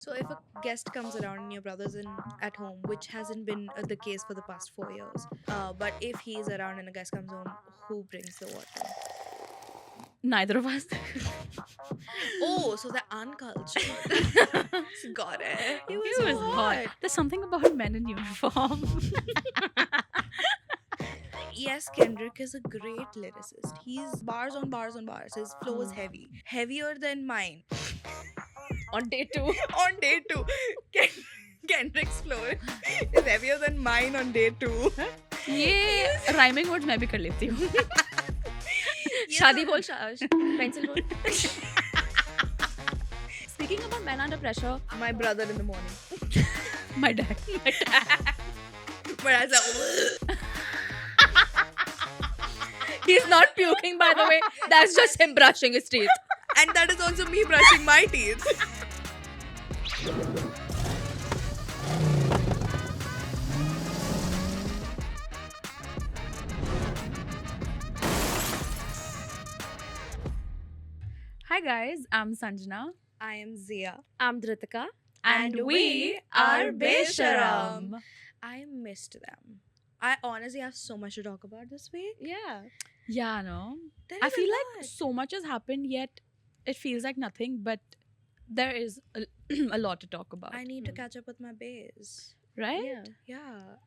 So if a guest comes around and your brother's in at home, which hasn't been the case for the past 4 years, but if he's around and a guest comes home, who brings the water? Neither of us. Oh, so they're uncultured. Got it. He was He so was hot. hot. There's something about men in uniform. Yes, Kendrick is a great lyricist. He's bars on bars on bars. His flow is heavy, heavier than mine. On day 2. On day two, Kendrick's flow is heavier than mine on day two. ये rhyming words मैं भी कर लेती हूँ. शादी बोल, pencil बोल. Speaking about men under pressure, My brother in the morning. My dad. But I was like, he's not puking, by the way. That's just him brushing his teeth. and that is also me brushing my teeth. Hi guys, I'm Sanjana. I am Zia. I'm Dhritika. And we are Besharam. I missed them. I honestly have so much to talk about this week. Yeah. Yeah, no. There I is a feel like lot. so much has happened, yet it feels like nothing, but there is a lot to talk about. I need to catch up with my base. Right? Yeah.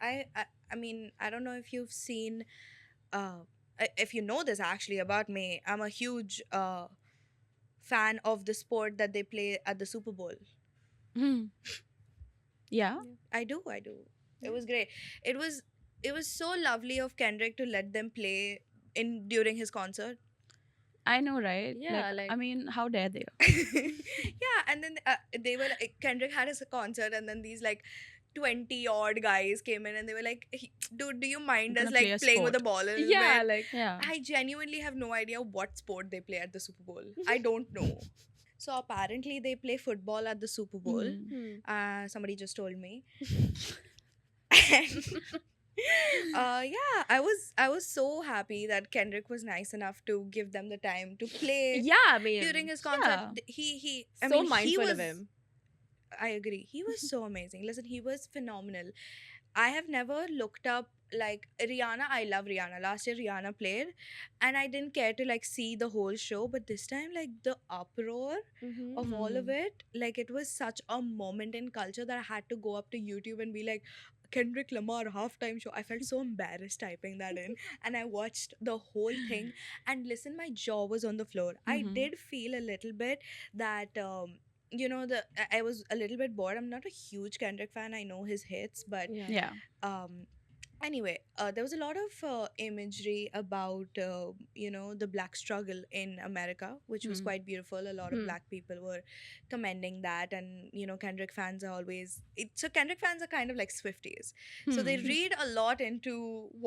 Yeah. I mean, I don't know if you've seen if you know this actually about me. I'm a huge fan of the sport that they play at the Super Bowl. Hmm. Yeah. I do. It was great. It was so lovely of Kendrick to let them play in during his concert. I know, right? Yeah, I like- mean, how dare they? Yeah, and then they were like, Kendrick had his concert, and then these like 20 odd guys came in and they were like, dude, do you mind us Gonna play like a playing with the sport." ball a little Yeah, bit? like Yeah. I genuinely have no idea what sport they play at the Super Bowl. I don't know. So apparently they play football at the Super Bowl. Mhm. Somebody just told me. Yeah, I was so happy that Kendrick was nice enough to give them the time to play yeah, I mean, during his concert. Yeah. He so I mean, he mindful was, of him. I agree. He was so amazing. Listen, he was phenomenal. I have never looked up like Rihanna. I love Rihanna. Last year Rihanna played and I didn't care to like see the whole show, but this time like the uproar of all of it, like it was such a moment in culture that I had to go up to YouTube and be like, Kendrick Lamar halftime show. I felt so embarrassed typing that in, and I watched the whole thing. And listen, my jaw was on the floor. I Mhm. did feel a little bit that you know, I was a little bit bored. I'm not a huge Kendrick fan. I know his hits, but Yeah. Yeah. anyway, there was a lot of imagery about you know, the black struggle in America, which was Hmm. quite beautiful. A lot of Hmm. black people were commending that, and you know, Kendrick fans are always so Kendrick fans are kind of like Swifties, so they Hmm. read a lot into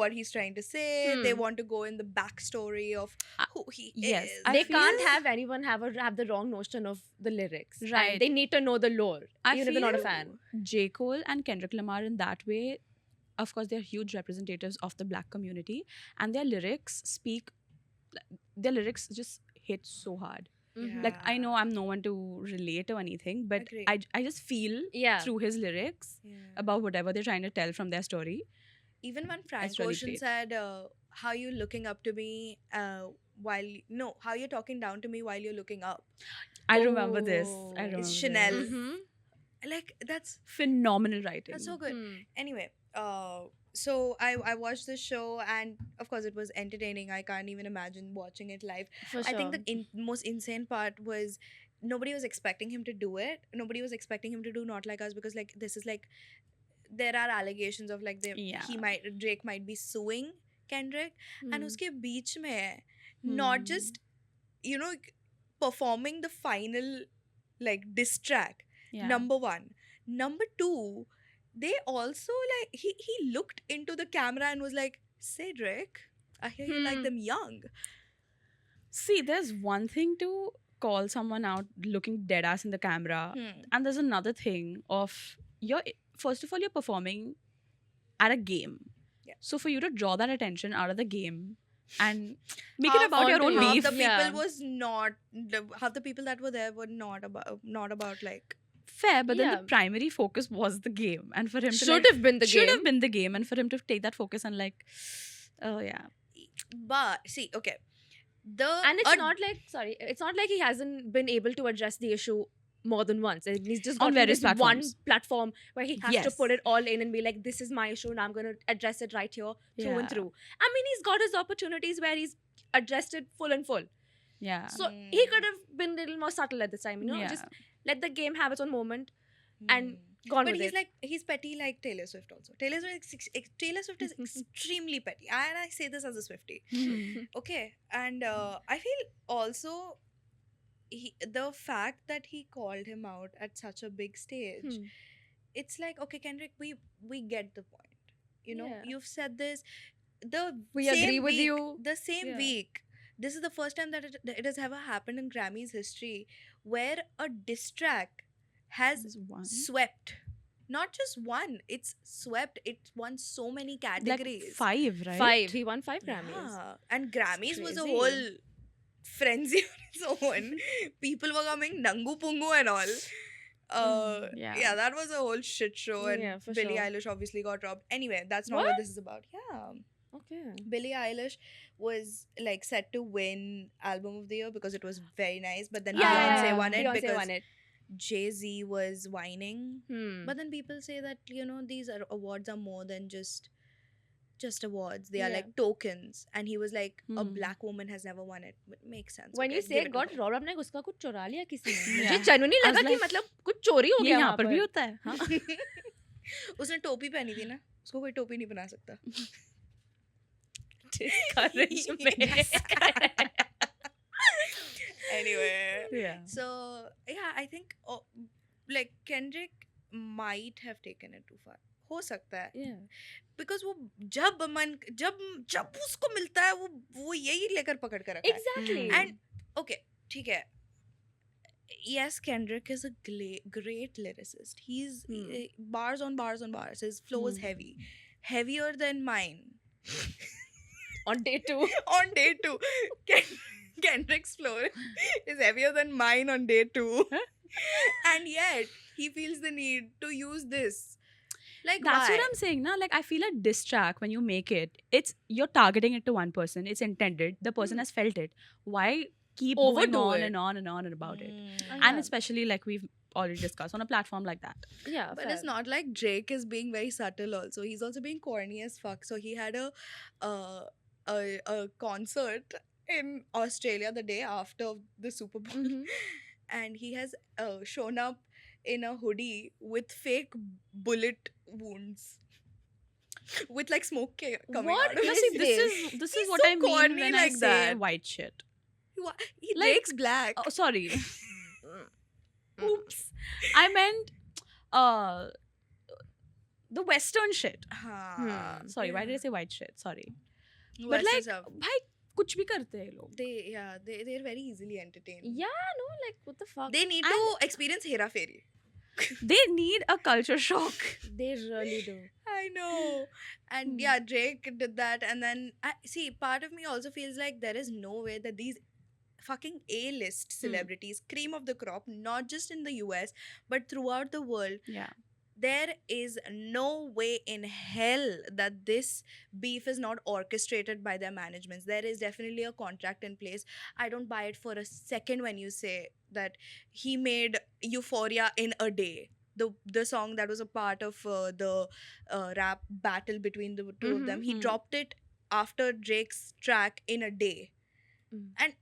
what he's trying to say. They Hmm. want to go in the backstory of Uh, who he yes, is. I They feel- can't have anyone have the wrong notion of the lyrics. And Right. they need to know the lore, I even if they're not a feel- fan. J. Cole and Kendrick Lamar in that way, of course, they're huge representatives of the black community, and their lyrics just hit so hard. Like, I know I'm no one to relate or anything, but Agree. I just feel Yeah. through his lyrics Yeah. about whatever they're trying to tell from their story. Even when Frank really Ocean great. said, "How you looking up to me while no, how you're talking down to me while you're looking up." I remember this. Oh. I remember It's this. Chanel. Mhm. Like that's Phenomenal writing. so good. Hmm. Anyway, so I watched the show and of course it was entertaining. I can't even imagine watching it live. For I think sure. the most insane part was nobody was expecting him to do it. Nobody was expecting him to do Not Like Us because like this is like there are allegations of like Yeah. Drake might be suing Kendrick and Hmm. uske beech mein not Hmm. just you know performing the final like diss track. Yeah. Number one. Number two, they also like he looked into the camera and was like, Cedric, I hear you like Hmm. them young. See, there's one thing to call someone out looking dead ass in the camera, and there's another thing of first of all, you're performing at a game. Yeah. So for you to draw that attention out of the game and make Half it about your onto own you. Half beef. the people Yeah. was not half the people that were there were not about like fair, but then Yeah. the primary focus was the game, and for him to Should like, have been the should game. have been the game, and for him to take that focus and like, oh yeah, But see, okay, And it's not like, sorry, it's not like he hasn't been able to address the issue more than once. And he's just On got various this one platforms. platform where he has to Yes. put it all in and be like, this is my issue and I'm going to address it right here through and Yeah. through. I mean, he's got his opportunities where he's addressed it full and full. yeah, So he could have been a little more subtle at this time, you know, yeah. just let the game have its own moment and Hmm. gone But with he's it. like, he's petty like Taylor Swift also. Taylor Swift is extremely petty, and I say this as a Swiftie. Okay, and I feel also the fact that he called him out at such a big stage, Hmm. it's like, okay, Kendrick, we get the point. You know, Yeah. you've said this. The We same agree with week- you. The same Yeah. week. This is the first time that it has ever happened in Grammy's history where a diss track has There's one. swept. Not just one, it's swept. It won so many Like categories. 5, right? 5. He won 5 Grammys. Yeah. And Grammys was a crazy. whole frenzy on its own. People were coming Nangu Pungu and all. Yeah. Yeah, that was a whole shit show. And Yeah, for Billie sure. Eilish obviously got robbed. Anyway, that's not What? what this is about. Yeah. Okay. Billie Eilish was like set to win Album of the Year because it was very nice, but then Beyonce won it Beyonce because won it. Jay-Z was whining. Hmm. But then people say that, you know, these awards are more than just awards. They are Yeah. like tokens. And he was like, a Hmm. black woman has never won it. But makes sense. When okay, you give say it to got him. robbed, आपने उसका कुछ चुरा लिया किसी ने Yeah. मुझे genuinely I was लगा कि like, मतलब कुछ चोरी हो ये गया यहाँ वहाँ पर भी पर होता है हाँ? उसने टोपी पहनी थी ना, उसको कोई टोपी नहीं बना सकता. Anyway, Yeah. so yeah, I think like Kendrick might have taken it too far. हो सकता है Yeah. because वो जब उसको मिलता है वो यही लेकर पकड़ कर रखा है. Exactly. And okay, ठीक है. Yes, Kendrick is a great lyricist. He's bars on bars on bars. His flow is heavy, heavier than mine. On day 2. On day 2, Kendrick's flow is heavier than mine on day 2, and yet he feels the need to use this. Like, That's why? what I'm saying now. Like I feel a diss track when you make it, you're targeting it to one person. It's intended. The person has felt it. Why keep Overdo going on it. and on and on and about it? Mm. And especially like we've already discussed on a platform like that. Yeah. But it's not like Drake is being very subtle. Also, he's also being corny as fuck. So he had a concert in Australia the day after the Super Bowl, Mhm. and he has shown up in a hoodie with fake bullet wounds, with like smoke coming What out of No, his see, face. this He's is what so I mean corny when like I say that. white shit. He Like- Drake's black. Oh, sorry. Oops. I meant the Western shit. हाँ. Sorry, why did I say white shit? Sorry. Western But like, stuff. भाई कुछ भी करते हैं लोग. they're very easily entertained. Yeah, no, like what the fuck? They need to experience Hera Fairy. They need a culture shock. They really do. I know. And yeah, Drake did that. And then, see, part of me also feels like there is no way that these fucking A-list celebrities, cream of the crop, not just in the US, but throughout the world, Yeah. there is no way in hell that this beef is not orchestrated by their managements. There is definitely a contract in place. I don't buy it for a second when you say that he made Euphoria in a day. The song that was a part of the rap battle between the two of them. He mhm. dropped it after Drake's track in a day. Mm. And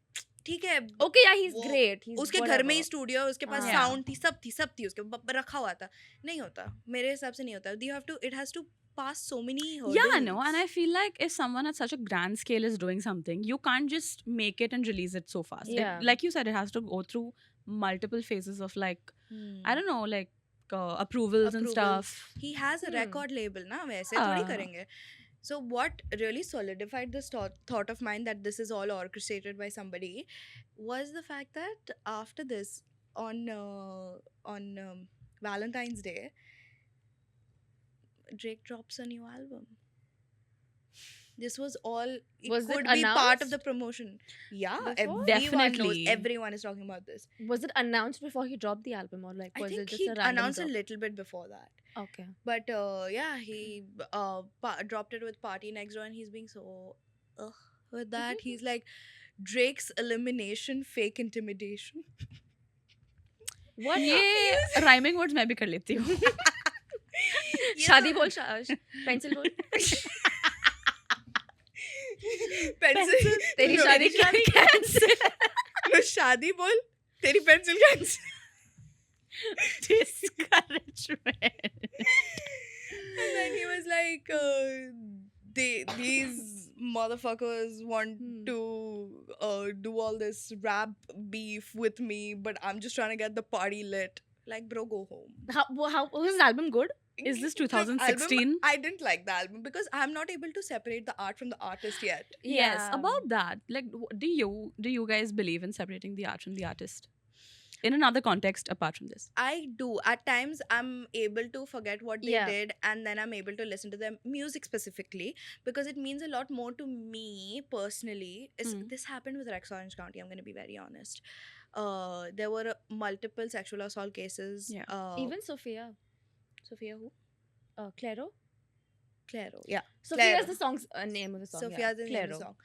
ठीक है, Okay, yeah, he's वो- great. He's उसके घर में ही whatever. Studio, उसके पास हाँ. Sound थी, सब थी उसके रखा हुआ था. नहीं होता, मेरे हिसाब से नहीं होता. It has to pass so many hurdles. Yeah, no, and I feel like if someone at such a grand scale is doing something, you can't just make it and release it so fast. Yeah. Like you said, it has to go through multiple phases of like, I don't know, like approvals and Approvals. stuff. He has a Hmm. record label ना, वैसे थोड़ी हाँ. करेंगे. So what really solidified this thought of mine that this is all orchestrated by somebody was the fact that after this on Valentine's Day, Drake drops a new album. This was all. It Was it could be part of the announced promotion. Yeah, before? everyone knows. Definitely. Everyone is talking about this. Was it announced before he dropped the album, or like I was it think just he a random announced a drop? little bit before that. Okay. But yeah, he dropped it with Party Next Door, and he's being so with that. He's like Drake's elimination, fake intimidation. What? ये rhyming words मैं भी कर लेती हूँ. ये शादी तो- बोल पेंसिल बोल पेंसिल तेरी No, शादी कैंसिल no, शादी बोल तेरी pencil cancel. Discouragement. And then he was like, these motherfuckers want Hmm. to do all this rap beef with me, but I'm just trying to get the party lit. Like, bro, go home. how was his album good? Is this Look, album, 2016? I didn't like the album because I'm not able to separate the art from the artist yet. Yes, Yeah. about that. Like, do you guys believe in separating the art from the artist? In another context apart from this. I do. At times, I'm able to forget what they Yeah. did, and then I'm able to listen to their music specifically because it means a lot more to me personally. This happened with Rex Orange County. I'm going to be very honest. There were multiple sexual assault cases. Yeah. Even Sophia, Sophia who? Clairo. Clairo. Yeah. Sophia Clairo. is the song's name of the song. Sophia's the name of Clairo. the song.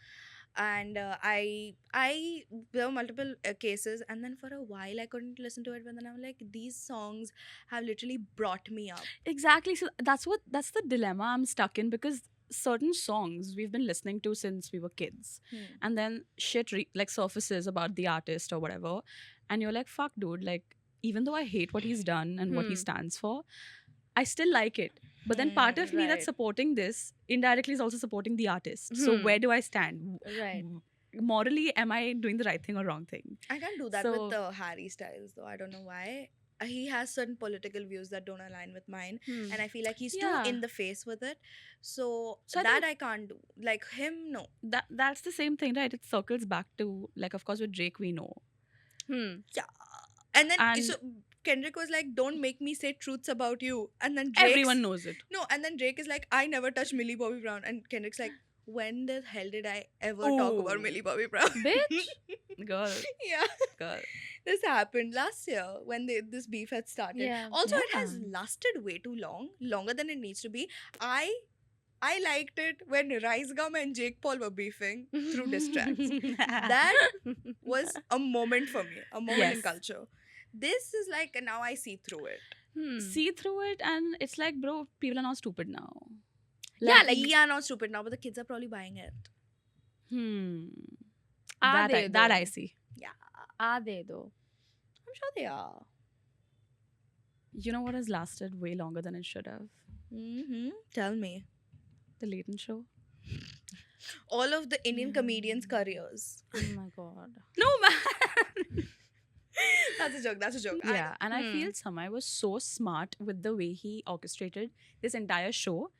And I there were multiple cases, and then for a while I couldn't listen to it, but then I'm like, these songs have literally brought me up. Exactly. So that's the dilemma I'm stuck in, because certain songs we've been listening to since we were kids, and then shit like surfaces about the artist or whatever, and you're like, fuck, dude, like, even though I hate what he's done and what he stands for, I still like it. But then part of me that's Right. supporting this indirectly is also supporting the artist. So Hmm. where do I stand? Right. Morally, am I doing the right thing or wrong thing? I can't do that So- with Harry Styles though. I don't know why. He has certain political views that don't align with mine, Hmm. and I feel like he's Yeah. too in the face with it. So, So I that I can't do. Like him, no. That's the same thing, right? It circles back to, like, of course with Drake we know. Hmm. And then And- so Kendrick was like, "Don't make me say truths about you," and then Drake's, Everyone knows it. No, and then Drake is like, "I never touched Millie Bobby Brown," and Kendrick's like, "When the hell did I ever talk about Ooh. Millie Bobby Brown?" Bitch. Girl, Yeah, girl. this happened last year when this beef had started. Yeah. Also, it has Yeah. lasted way too long, longer than it needs to be. I liked it when Rice Gum and Jake Paul were beefing through diss tracks. That was a moment for me, a moment in Yes. culture. This is like, now I see through it. See through it, and it's like, bro, people are not stupid now. Yeah, like- we are not stupid now, but the kids are probably buying it. Are they That though? I see. Are they though? I'm sure they are. You know what has lasted way longer than it should have? Mm-hmm. Tell me. The Leighton Show. All of the Indian comedians' careers. Oh my god. No, man. That's a joke. That's a joke. Yeah, and I feel Samay was so smart with the way he orchestrated this entire show,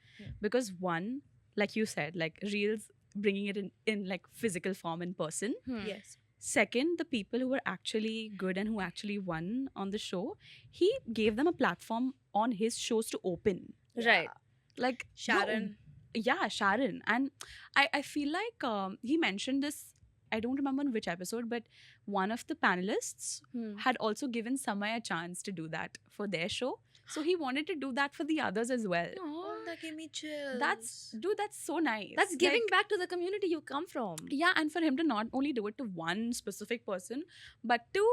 because one, like you said, like reels, bringing it in like physical form in person. Yes. Second, the people who were actually good and who actually won on the show, he gave them a platform on his shows to open. Right. Like Sharon. Yeah, Sharon. And I feel like he mentioned this, I don't remember in which episode, but one of the panelists had also given Samay a chance to do that for their show. So he wanted to do that for the others as well. Oh, that gave me chills. That's so nice. That's giving Like, back to the community you come from. yeah, and for him to not only do it to one specific person, but to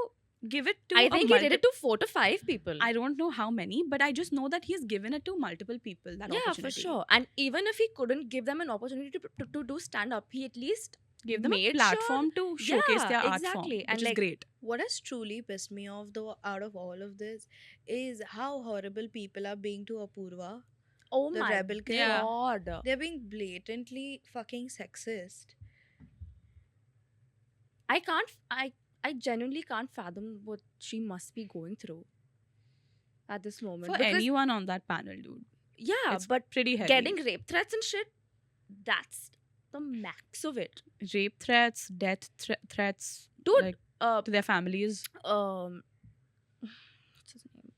give it to I a think he did it to 4 to 5 people. I don't know how many, but I just know that he's given it to multiple people. That yeah, for opportunity. sure. And even if he couldn't give them an opportunity to do stand up, he at least Give them a made platform to showcase Yeah, their art form, exactly. which And is like- great. What has truly pissed me off though out of all of this is how horrible people are being to Apurva. Oh The my rebel kid. Yeah. god. They're being blatantly fucking sexist. I genuinely can't fathom what she must be going through at this moment. For Because- anyone on that panel, dude, yeah, it's but pretty heavy. getting rape threats and shit, that's the max of it. rape threats, death threats, Dude, like, Uh, to their families. what's his name?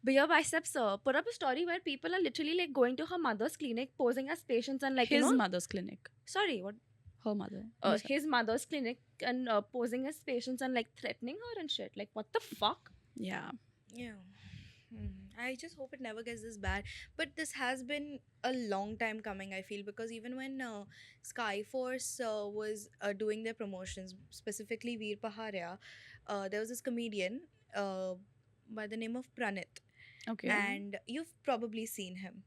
Bare biceps, sir. Put up a story where people are literally like going to her mother's clinic, posing as patients, and like His mother's clinic. sorry, what? Her mother. His mother's clinic and posing as patients and like threatening her and shit. Like, what the fuck? Yeah. Yeah. I just hope it never gets this bad. But this has been a long time coming, I feel, because even when Skyforce was doing their promotions, specifically Veer Paharia, there was this comedian by the name of Pranit. Okay. And you've probably seen him.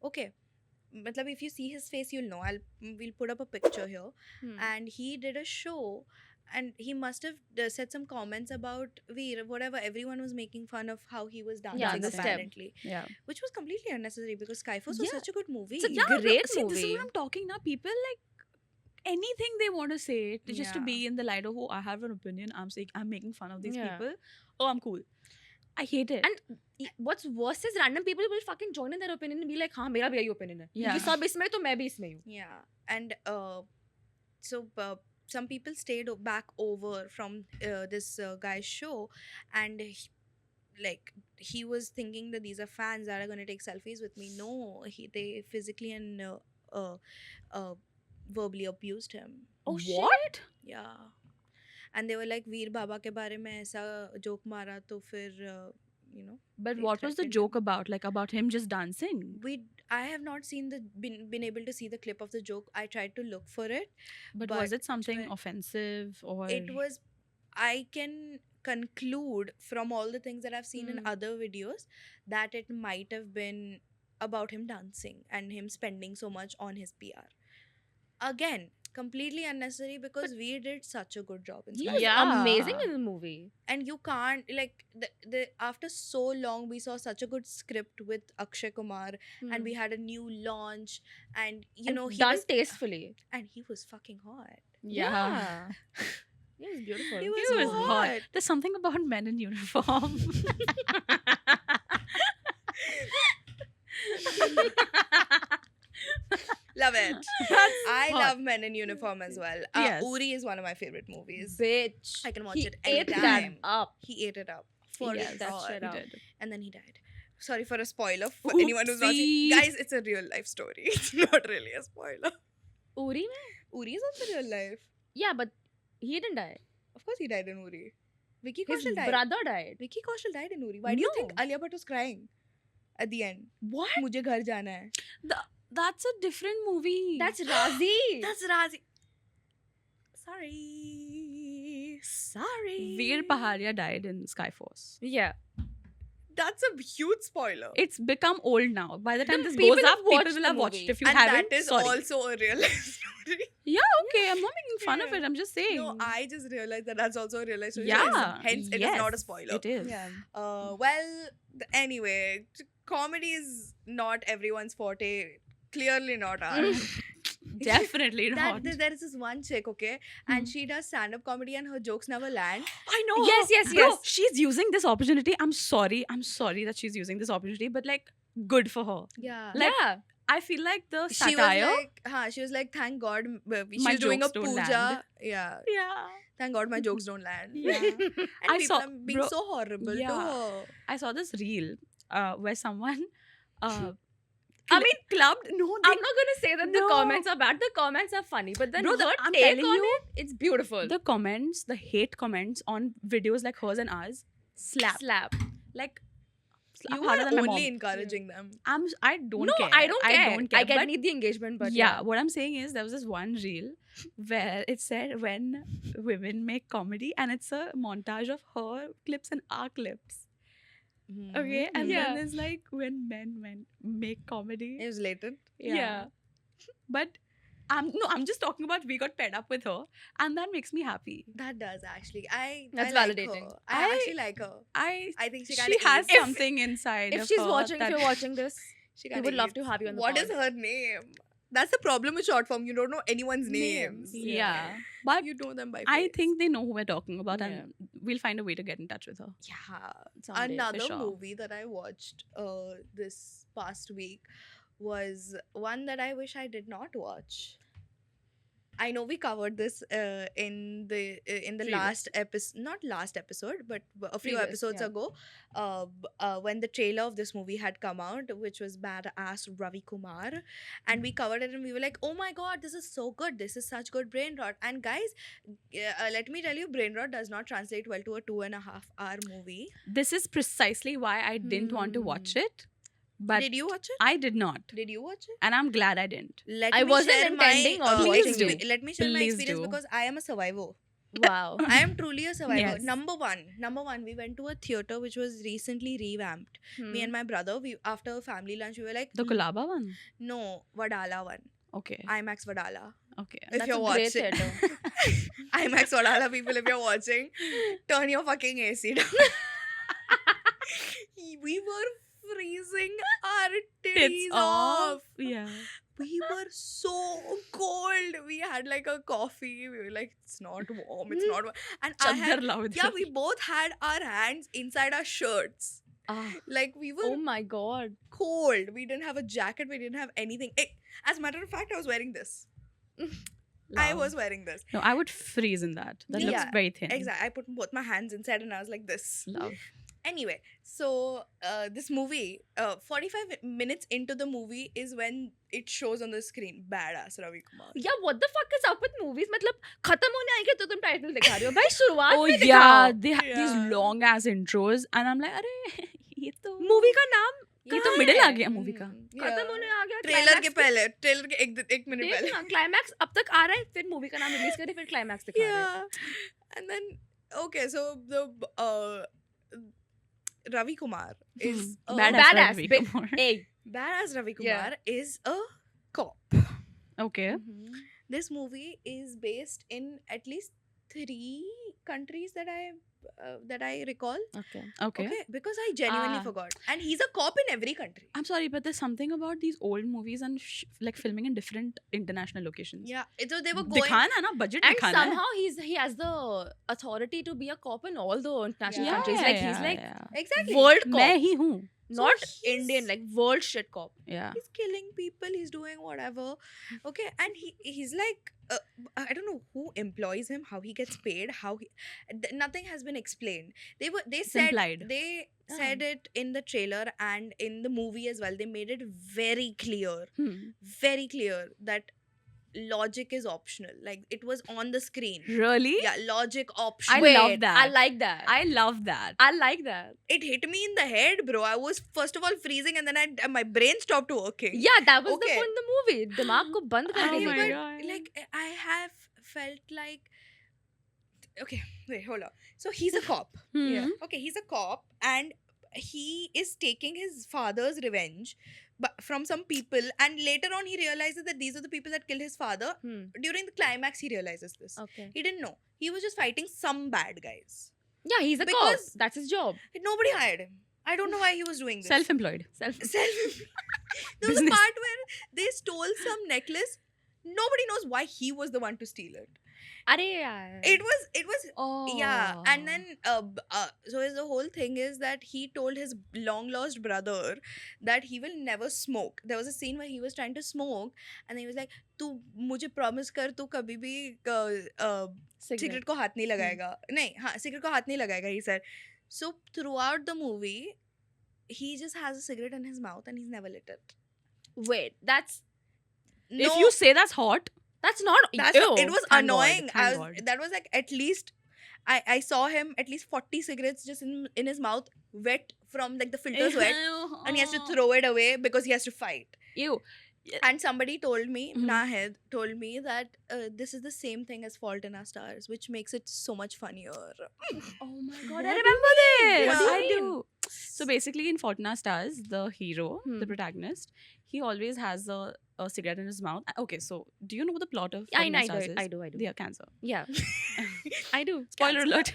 Okay. Matlab, if you see his face, you'll know. We'll put up a picture here. And he did a show, and he must have said some comments about Veer, whatever. Everyone was making fun of how he was dancing, the step. apparently, Yeah. which was completely unnecessary because Skyforce was Yeah. such a good movie. It's a Yeah, but great see, this is movie. what I'm talking now. People like anything they want to say just to Yeah. be in the light of, oh, I have an opinion. I'm saying I'm making fun of these Yeah. people. Oh, I'm cool. I hate it. And what's worse is random people will fucking join in their opinion and be like, हाँ मेरा भी यही opinion है. Yeah. ये सब इसमें तो मैं भी इसमें हूँ. Yeah, and so some people stayed back over from this guy's show, and he was thinking that these are fans that are going to take selfies with me. No, they physically and verbally abused him. Oh what? Yeah, and they were like, Veer Baba के बारे में ऐसा joke मारा तो फिर But they what was the threatened joke about? Like about him just dancing? I have not seen been able to see the clip of the joke. I tried to look for it. But was But it something when- offensive or It was, I can conclude from all the things that I've seen in other videos that it might have been about him dancing and him spending so much on his PR. Again, completely unnecessary because we did such a good job in He Sky. was Yeah. amazing in the movie. And you can't like the after so long we saw such a good script with Akshay Kumar and we had a new launch and you know he done was tastefully. and he was fucking hot. Yeah. He was beautiful. He He was was hot. hot. There's something about men in uniform. Love it. I hot. love Men in Uniform as well. Yes. Uri is one of my favorite movies. Bitch. I can watch He it ate that anytime. up. He ate it up for ate that sure. shit He up. did. And then he died. Sorry for a spoiler for anyone who's watching. Oopsie. Guys, it's a real life story. It's not really a spoiler. Uri? Uri is also real life. Yeah, but he didn't die. Of course he died in Uri. Vicky His Kaushal died. brother died. Vicky Kaushal died in Uri. Why do you think No. Alia Bhatt was crying at the end? What? Mujhe ghar jana hai. That's a different movie. That's Razi. That's Razi. Sorry. Veer Paharia died in Skyforce. Yeah. That's a huge spoiler. It's become old now. By the time No, this people goes have up, people watched will the have watched. movie. If you and haven't, that is sorry. also a real life story. Yeah, okay. I'm not making fun of Yeah. it. I'm just saying. No, I just realized that that's also a real life story. Yeah. Hence, it is not a yes, spoiler. It is. Yeah. Anyway, comedy is not everyone's forte. Clearly not ours. Definitely not. There is this one chick, okay, and she does stand-up comedy, and her jokes never land. I know. Yes, yes, Bro, yes. she's using this opportunity. I'm sorry that she's using this opportunity, but like, good for her. Yeah. Like, yeah. I feel like the She satire. she was like, thank God, she's My doing a jokes don't puja. land. Yeah, Yeah. thank God my jokes don't land. Yeah. And I people saw- are being bro, so horrible to yeah. her. I saw this reel where someone clubbed. No, I'm not gonna say that the No. comments are bad. The comments are funny, but then Bro, her I'm take telling on you, it, it's beautiful. the comments, the hate comments on videos like hers and ours, slap. Like, slap You harder are than my only mom. encouraging them. I don't no, care. I don't care. I don't care. I get but need the engagement, but yeah, what I'm saying is there was this one reel where it said when women make comedy and it's a montage of her clips and our clips. Okay, and Yeah. then there's like when men make comedy. It was latent. Yeah. But I'm just talking about we got fed up with her and that makes me happy. That does actually. That's I like validating. her. I I- actually like her. I I think she she kinda has is. something inside If of she's her watching, if that- you're watching this, She we kinda would love is. to have you on the What pod. is her name? That's the problem with short form. You don't know anyone's names. Yeah. But You know them by I face. think they know who we're talking about Yeah. and we'll find a way to get in touch with her. Yeah. Someday, for Another sure. movie that I watched this past week was one that I wish I did not watch. I know we covered this in the Previous. last episode, not last episode, but a few Previous, episodes yeah. ago, when the trailer of this movie had come out, which was Badass Ravi Kumar, and we covered it, and we were like, oh my god, this is so good, this is such good brain rot. And guys, let me tell you, brain rot does not translate well to a 2.5 hour movie. This is precisely why I didn't want to watch it. But Did you watch it? I did not. Did you watch it? And I'm glad I didn't. Let I me wasn't share intending my, on watching expe- it. Let me share my Please experience do. because I am a survivor. Wow. I am truly a survivor. Yes. Number one, we went to a theater which was recently revamped. Hmm. Me and my brother, we after a family lunch, we were like, The Kolaba one? no, Vadala one, Okay. IMAX Vadala. Okay. If That's you're a great watching, theatre. IMAX Vadala people, if you're watching, turn your fucking AC down. We were freezing our It's titties off. Yeah. We were so cold. We had like a coffee. We were like, it's not warm. It's not warm. And I Chaddar had, lao yeah, idhar. we both had our hands inside our shirts. Ah. Like we were Oh my god. cold. We didn't have a jacket. We didn't have anything. As a matter of fact, I was wearing this. I Love. was wearing this. No, I would freeze in that. That looks Yeah, very thin. Exactly. I put both my hands inside and I was like this. Love. Anyway, so this movie, 45 minutes into the movie is when it shows on the screen. Badass Ravi Kumar. Yeah, what the fuck is up with movies? मतलब खत्म होने आएंगे तो तुम title दिखा रहे हो भाई शुरुआत Oh में yeah, दिखाओ. they have Yeah. these long ass intros, and I'm like, अरे ये तो मूवी का नाम ये तो कहाँ मिडिल है? आ गया मूवी का. खत्म होने आ गया. ट्रेलर के climax पहले ट्रेलर के एक मिनट देख पहले ना क्लाइमैक्स अब तक आ रहा है फिर मूवी का नाम रिलीज करे फिर क्लाइमैक्स दिखा रहे हैं. yeah and then okay so the Ravi Kumar is a Badass badass, Ravi big- Kumar. Hey. badass Ravi Yeah. Kumar is a cop. Okay. This movie is based in at least 3 countries that I recall. Okay. Okay. Okay, because I genuinely Ah. forgot. And he's a cop in every country. I'm sorry, but there's something about these old movies and like filming in different international locations. Yeah, so they were going. दिखाना है ना, budget And दिखाना है. somehow he has the authority to be a cop in all the international Yeah, countries. Like he's like Exactly. world cop, मैं ही हूँ. not he's- Indian, like world shit cop. Yeah. He's killing people. He's doing whatever. Okay, and he's like, I don't know who employs him, how he gets paid, nothing has been explained. They said implied. they said it in the trailer and in the movie as well. They made it very clear that logic is optional. Like it was on the screen. Really? Yeah, logic I optional. love that. I like that. I love that. I like that. It hit me in the head, bro. I was first of all freezing, and then my brain stopped working. Yeah, that was the Okay. point of the movie. दिमाग को बंद Oh करके my देखो. but God. like I have felt like, okay, wait, hold on. So he's a cop. Yeah. Okay, he's a cop, and he is taking his father's revenge, but from some people, and later on he realizes that these are the people that killed his father. Hmm. During the climax, he realizes this. Okay. He didn't know. He was just fighting some bad guys. Yeah, he's a Because- cop. That's his job. Nobody hired him. I don't know why he was doing this. Self-employed. Self. There was a Business. part where they stole some necklace. Nobody knows why he was the one to steal it. अरे यार. It was Oh. yeah, and then so the whole thing is that he told his long lost brother that he will never smoke. There was a scene where he was trying to smoke, and he was like, "तू मुझे promise कर, तू कभी भी cigarette को हाथ नहीं लगाएगा." नहीं, हाँ, cigarette को हाथ नहीं लगाएगा. He said. So throughout the movie, he just has a cigarette in his mouth and he's never lit it. Wait, that's If you say that's hot, not. That's ew. it was thank God, annoying. thank God. That was like at least I saw him at least 40 cigarettes just in his mouth, wet from like the filters wet, and he has to throw it away because he has to fight. Ew. And somebody told me, Mhm. Nahed told me that this is the same thing as Fault in Our Stars, which makes it so much funnier. Oh my god, What I do you remember this. What do I you do. So basically, in Fault in Our Stars, the hero, the Hmm. protagonist, he always has a cigarette in his mouth. Okay, so do you know what the plot of Yeah, Fault in Our I Stars do. is? I do. I do. They are cancer. Yeah, I do. Spoiler Cancer. alert.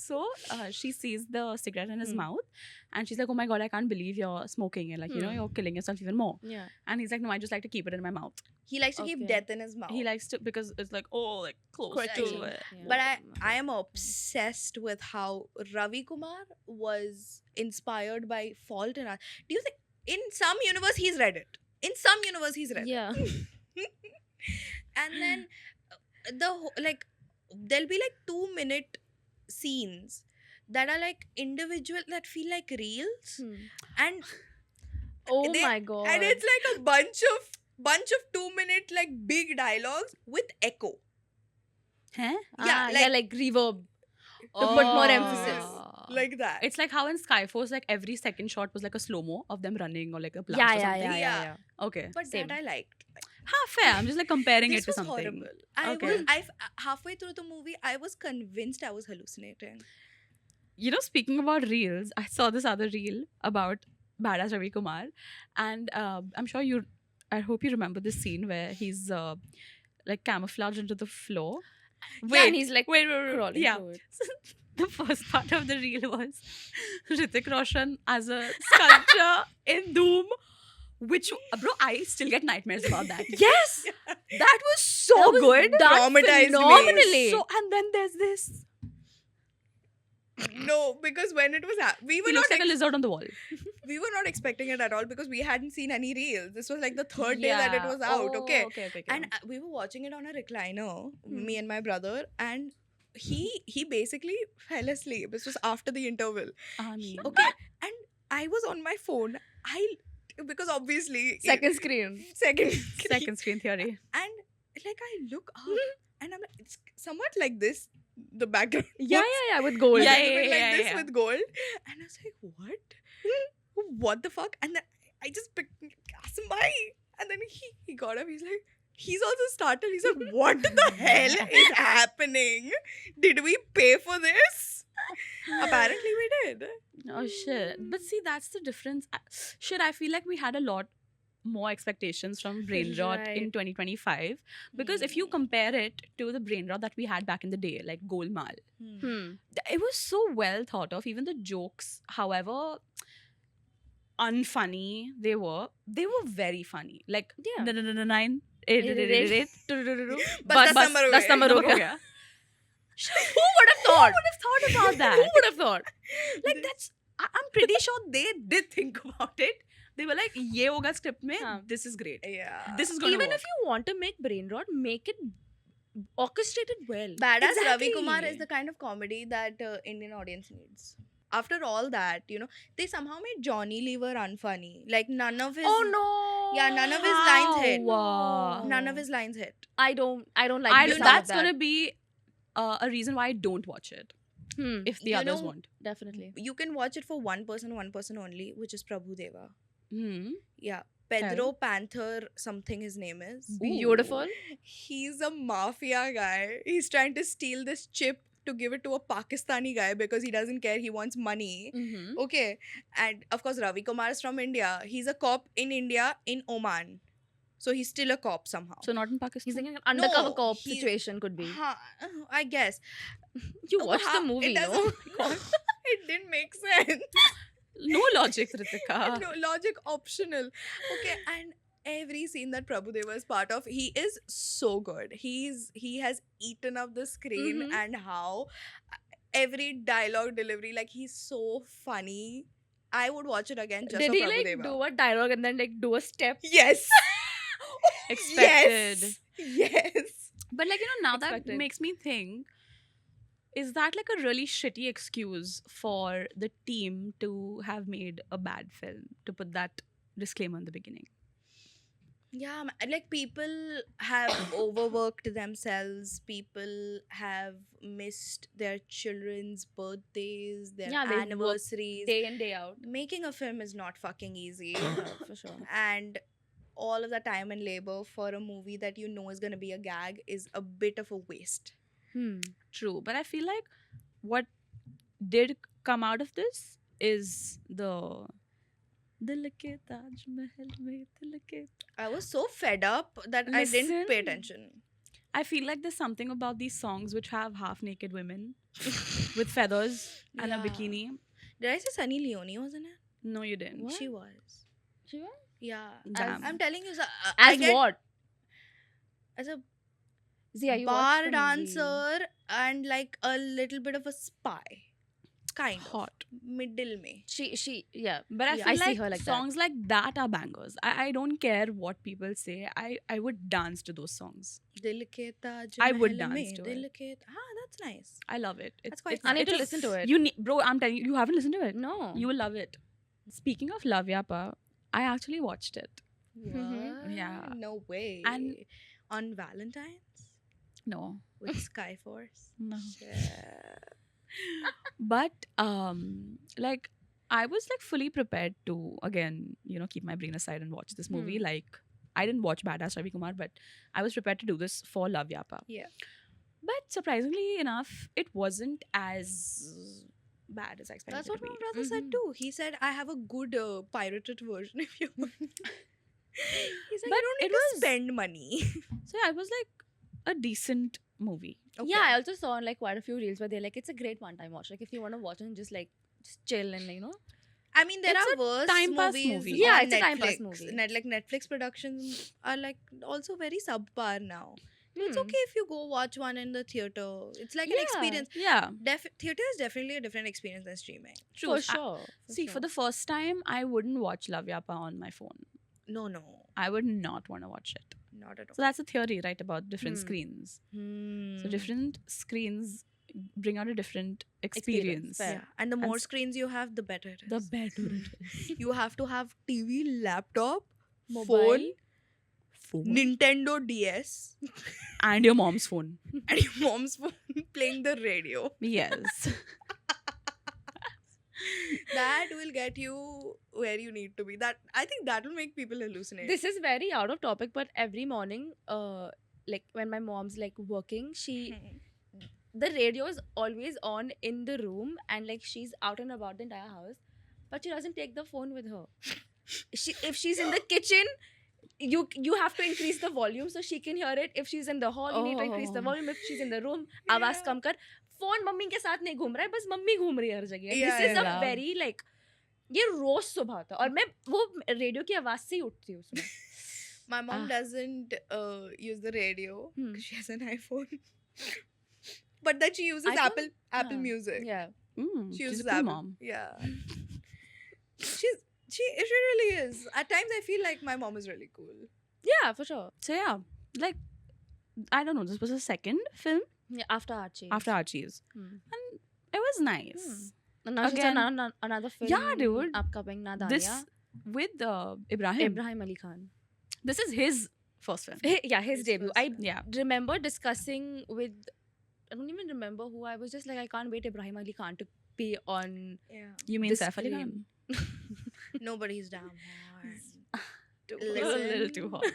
So she sees the cigarette in his Hmm. mouth, and she's like, "Oh my god, I can't believe you're smoking it. Like, you know, Hmm. you're killing yourself even more." Yeah. And he's like, "No, I just like to keep it in my mouth." He likes to keep Okay. death in his mouth. He likes to because it's like, oh, like close Quite to true. it. But I am obsessed with how Ravi Kumar was inspired by Fault in Our. Do you think in some universe he's read it? In some universe he's read Yeah. it. And then like there'll be like 2-minute scenes that are like individual that feel like reels, and Oh they, my god. and it's like a bunch of 2-minute like big dialogues with echo. Huh? Yeah, yeah, like reverb. But more emphasis. Like that. It's like how in Skyforce, like every second shot was like a slow mo of them running or like a blast Yeah, or yeah, something. Yeah. Okay. But same. that I liked. Fair. I'm just like comparing This it to was something. horrible. Okay. Halfway through the movie, I was convinced I was hallucinating. You know, speaking about reels, I saw this other reel about Badass Ravi Kumar, and I'm sure I hope you remember this scene where he's like camouflaged into the floor. Yeah, and he's like wait. crawling Yeah. through it. The first part of the reel was Hrithik Roshan as a sculpture in Doom, which, bro, I still get nightmares about that. Yes! That was so That was good. done Traumatized me. phenomenally. So, and then there's this. No, because when it was we were He not looks like a lizard on the wall. we were not expecting it at all because we hadn't seen any reels. This was like the third day that it was out. Oh, Okay. okay. And we were watching it on a recliner, me and my brother, and he basically fell asleep. This was after the interval. I mean, Okay, and I was on my phone. Because obviously Second screen. second screen theory. and like I look up and I'm like, it's somewhat like this. The background. Yeah, with gold. Yeah, A little bit like this yeah. with gold, and I was like, what the fuck? And then I just picked Kasambai, and then he got up. He's like, he's also startled. He's like, what the hell is happening? Did we pay for this? Apparently we did. Oh shit! But see, that's the difference. I feel like we had a lot more expectations from Brain Rot in Right. 2025 because if you compare it to the Brain Rot that we had back in the day, like Golmaal, it was so well thought of. Even the jokes, however unfunny they were very funny. Like Yeah. 9 Bas number ho Das gaya. number ho Number ho gaya. gaya. Who would have thought? Who would have thought about that? Who would have thought? Like that's I'm pretty sure they did think about it. They were like, "Ye hoga script mein. Haan. This is great. Yeah. This is going to Even work." if you want to make Brain Rot, make it orchestrated well. Badass Ravi Exactly. Kumar is the kind of comedy that Indian audience needs. After all that, they somehow made Johnny Lever unfunny. Like none of his no! Yeah, none of his lines hit. How? None of his lines hit. I don't like the sound That's of that. gonna be a reason why I don't watch it if the You others know- won't. Definitely. You can watch it for one person only, which is Prabhu Deva. Hmm. Yeah. Pedro Panther something his name is. Beautiful. He's a mafia guy. He's trying to steal this chip to give it to a Pakistani guy because he doesn't care. He wants money. Mm-hmm. Okay. And of course, Ravi Kumar is from India. He's a cop in India in Oman. So he's still a cop somehow. So not in Pakistan. He's thinking an undercover No, cop he- situation could be. Huh, I guess. You watched the movie, It no? doesn't. It didn't make sense. No logic, Ritika. No, logic optional. Okay, and every scene that Prabhu Deva is part of, he is so good. He has eaten up the screen Mhm. and how every dialogue delivery, like he's so funny. I would watch it again just Did for he Prabhu like Deva. do a dialogue and then like do a step? Yes. Expected. Yes. But like, now that Expected. makes me think, is that like a really shitty excuse for the team to have made a bad film, to put that disclaimer in the beginning? Yeah, like people have overworked themselves. People have missed their children's birthdays, their Yeah, they've worked anniversaries. Day in, day out. Making a film is not fucking easy. For sure. And all of the time and labor for a movie that you know is going to be a gag is a bit of a waste. True. But I feel like what did come out of this is the Dil ke Taj Mahal mein dil ke. I was so fed up that I didn't pay Listen. attention. I feel like there's something about these songs which have half naked women with feathers and a Yeah. bikini. Did I say Sunny Leone was in it? No, you didn't. She was. She was? Yeah. Damn. I'm telling you, As what? As a Zia, you bar watched the movie. dancer and like a little bit of a spy. kind of hot. middle mein. She yeah. But I Yeah, feel I see like, her like that. songs like that are bangers. I don't care what people say. I would dance to those songs. Dil ke Taj I would Mahal dance mein, to dil it. ke that's nice. I love it. That's quite I need nice. to it's listen to it. You need, bro. I'm telling you, you haven't listened to it. No. You will love it. Speaking of Love Yapa, I actually watched it. What? Yeah. No way. And- on Valentine's No, with Skyforce. no. Shit. But like I was like fully prepared to again, keep my brain aside and watch this movie. Like I didn't watch Badass Ravi Kumar, but I was prepared to do this for Love Yapa. Yeah. But surprisingly enough, it wasn't as bad as I expected That's it what to my be. brother said too. He said, I have a good pirated version if you want. He's like, But you don't need it to was- spend money. So yeah, it was like a decent movie. Yeah, I also saw like quite a few reels where they're like, it's a great one-time watch. Like if you want to watch and just chill and I mean, there It's are a worse time pass movies. movie. Yeah, on it's a time pass Netflix. movie. Like Netflix productions are like also very subpar now. It's Hmm. okay if you go watch one in the theater. It's like an Yeah. experience. Yeah, Theater is definitely a different experience than streaming. true. For sure. See, for the first time, I wouldn't watch Love Yapa on my phone. No, I would not want to watch it. not at all. So that's a theory, right, about different Hmm. screens. Hmm. So different screens bring out a different experience. fair. Yeah, and the And more s- screens you have, the better it is. The better it is. You have to have TV, laptop, Mobile. phone, Nintendo DS, And your mom's phone. and your mom's phone playing the radio. Yes. That will get you where you need to be. That I think that will make people hallucinate. This is very out of topic, but every morning, like when my mom's like working, the radio is always on in the room, and like she's out and about the entire house, but she doesn't take the phone with her. If she's in the kitchen, you have to increase the volume so she can hear it. If she's in the hall, you need to increase the Oh. volume. If she's in the room, आवाज कम कर. Phone mummy के साथ नहीं घूम रहा है, बस mummy घूम रही है हर जगह. Yeah, This is a yeah. very like ये रोज सुबह था और मैं वो रेडियो की आवाज से ही उठती हूँ उसमें. My mom Ah. doesn't use the radio Hmm. because she has an iPhone. But then she uses iPhone? Apple Ah. Music. Yeah. She She's uses a cool Apple. mom. Yeah. She really is. At times I feel like my mom is really cool. Yeah, for sure. So yeah, like I don't know. This was a second film Yeah, after Archie. after Archie's, Hmm. and it was nice. And now she's Again- another film. Yeah, dude. Upcoming Nadania. This with Ibrahim. Ibrahim Ali Khan. This is his first film. Yeah, his His debut. first I film. Yeah. remember discussing with. I don't even remember who. I was just like, I can't wait Ibrahim Ali Khan to be on. Yeah. You mean This Saif Ali film. Khan? Nobody's damn hard. A Listen. little too hot.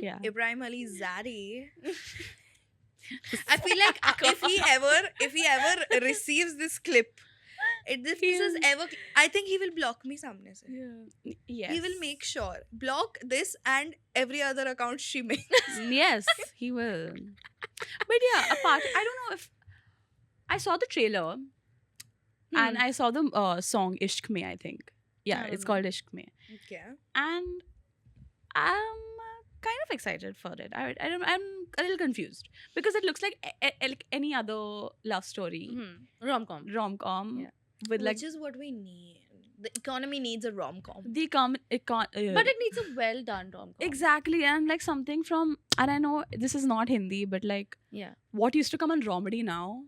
Yeah. Ibrahim Ali Zari. I feel like if he ever receives this clip, if this is ever, I think he will block me samne se. Yes. He will make sure block this and every other account she makes. Yes, he will. But yeah, apart, I don't know if I saw the trailer and I saw the song Ishq Mein, I think. Yeah, I it's don't know. called Ishq Mein. Okay. And I'm kind of excited for it. I'm a little confused because it looks like like any other love story, Rom-com. rom-com Yeah. with like Which is what we need. The economy needs a rom-com. But it needs a well done rom-com. exactly, and like something from, and I know this is not Hindi, but like Yeah. what used to come on Romedy now.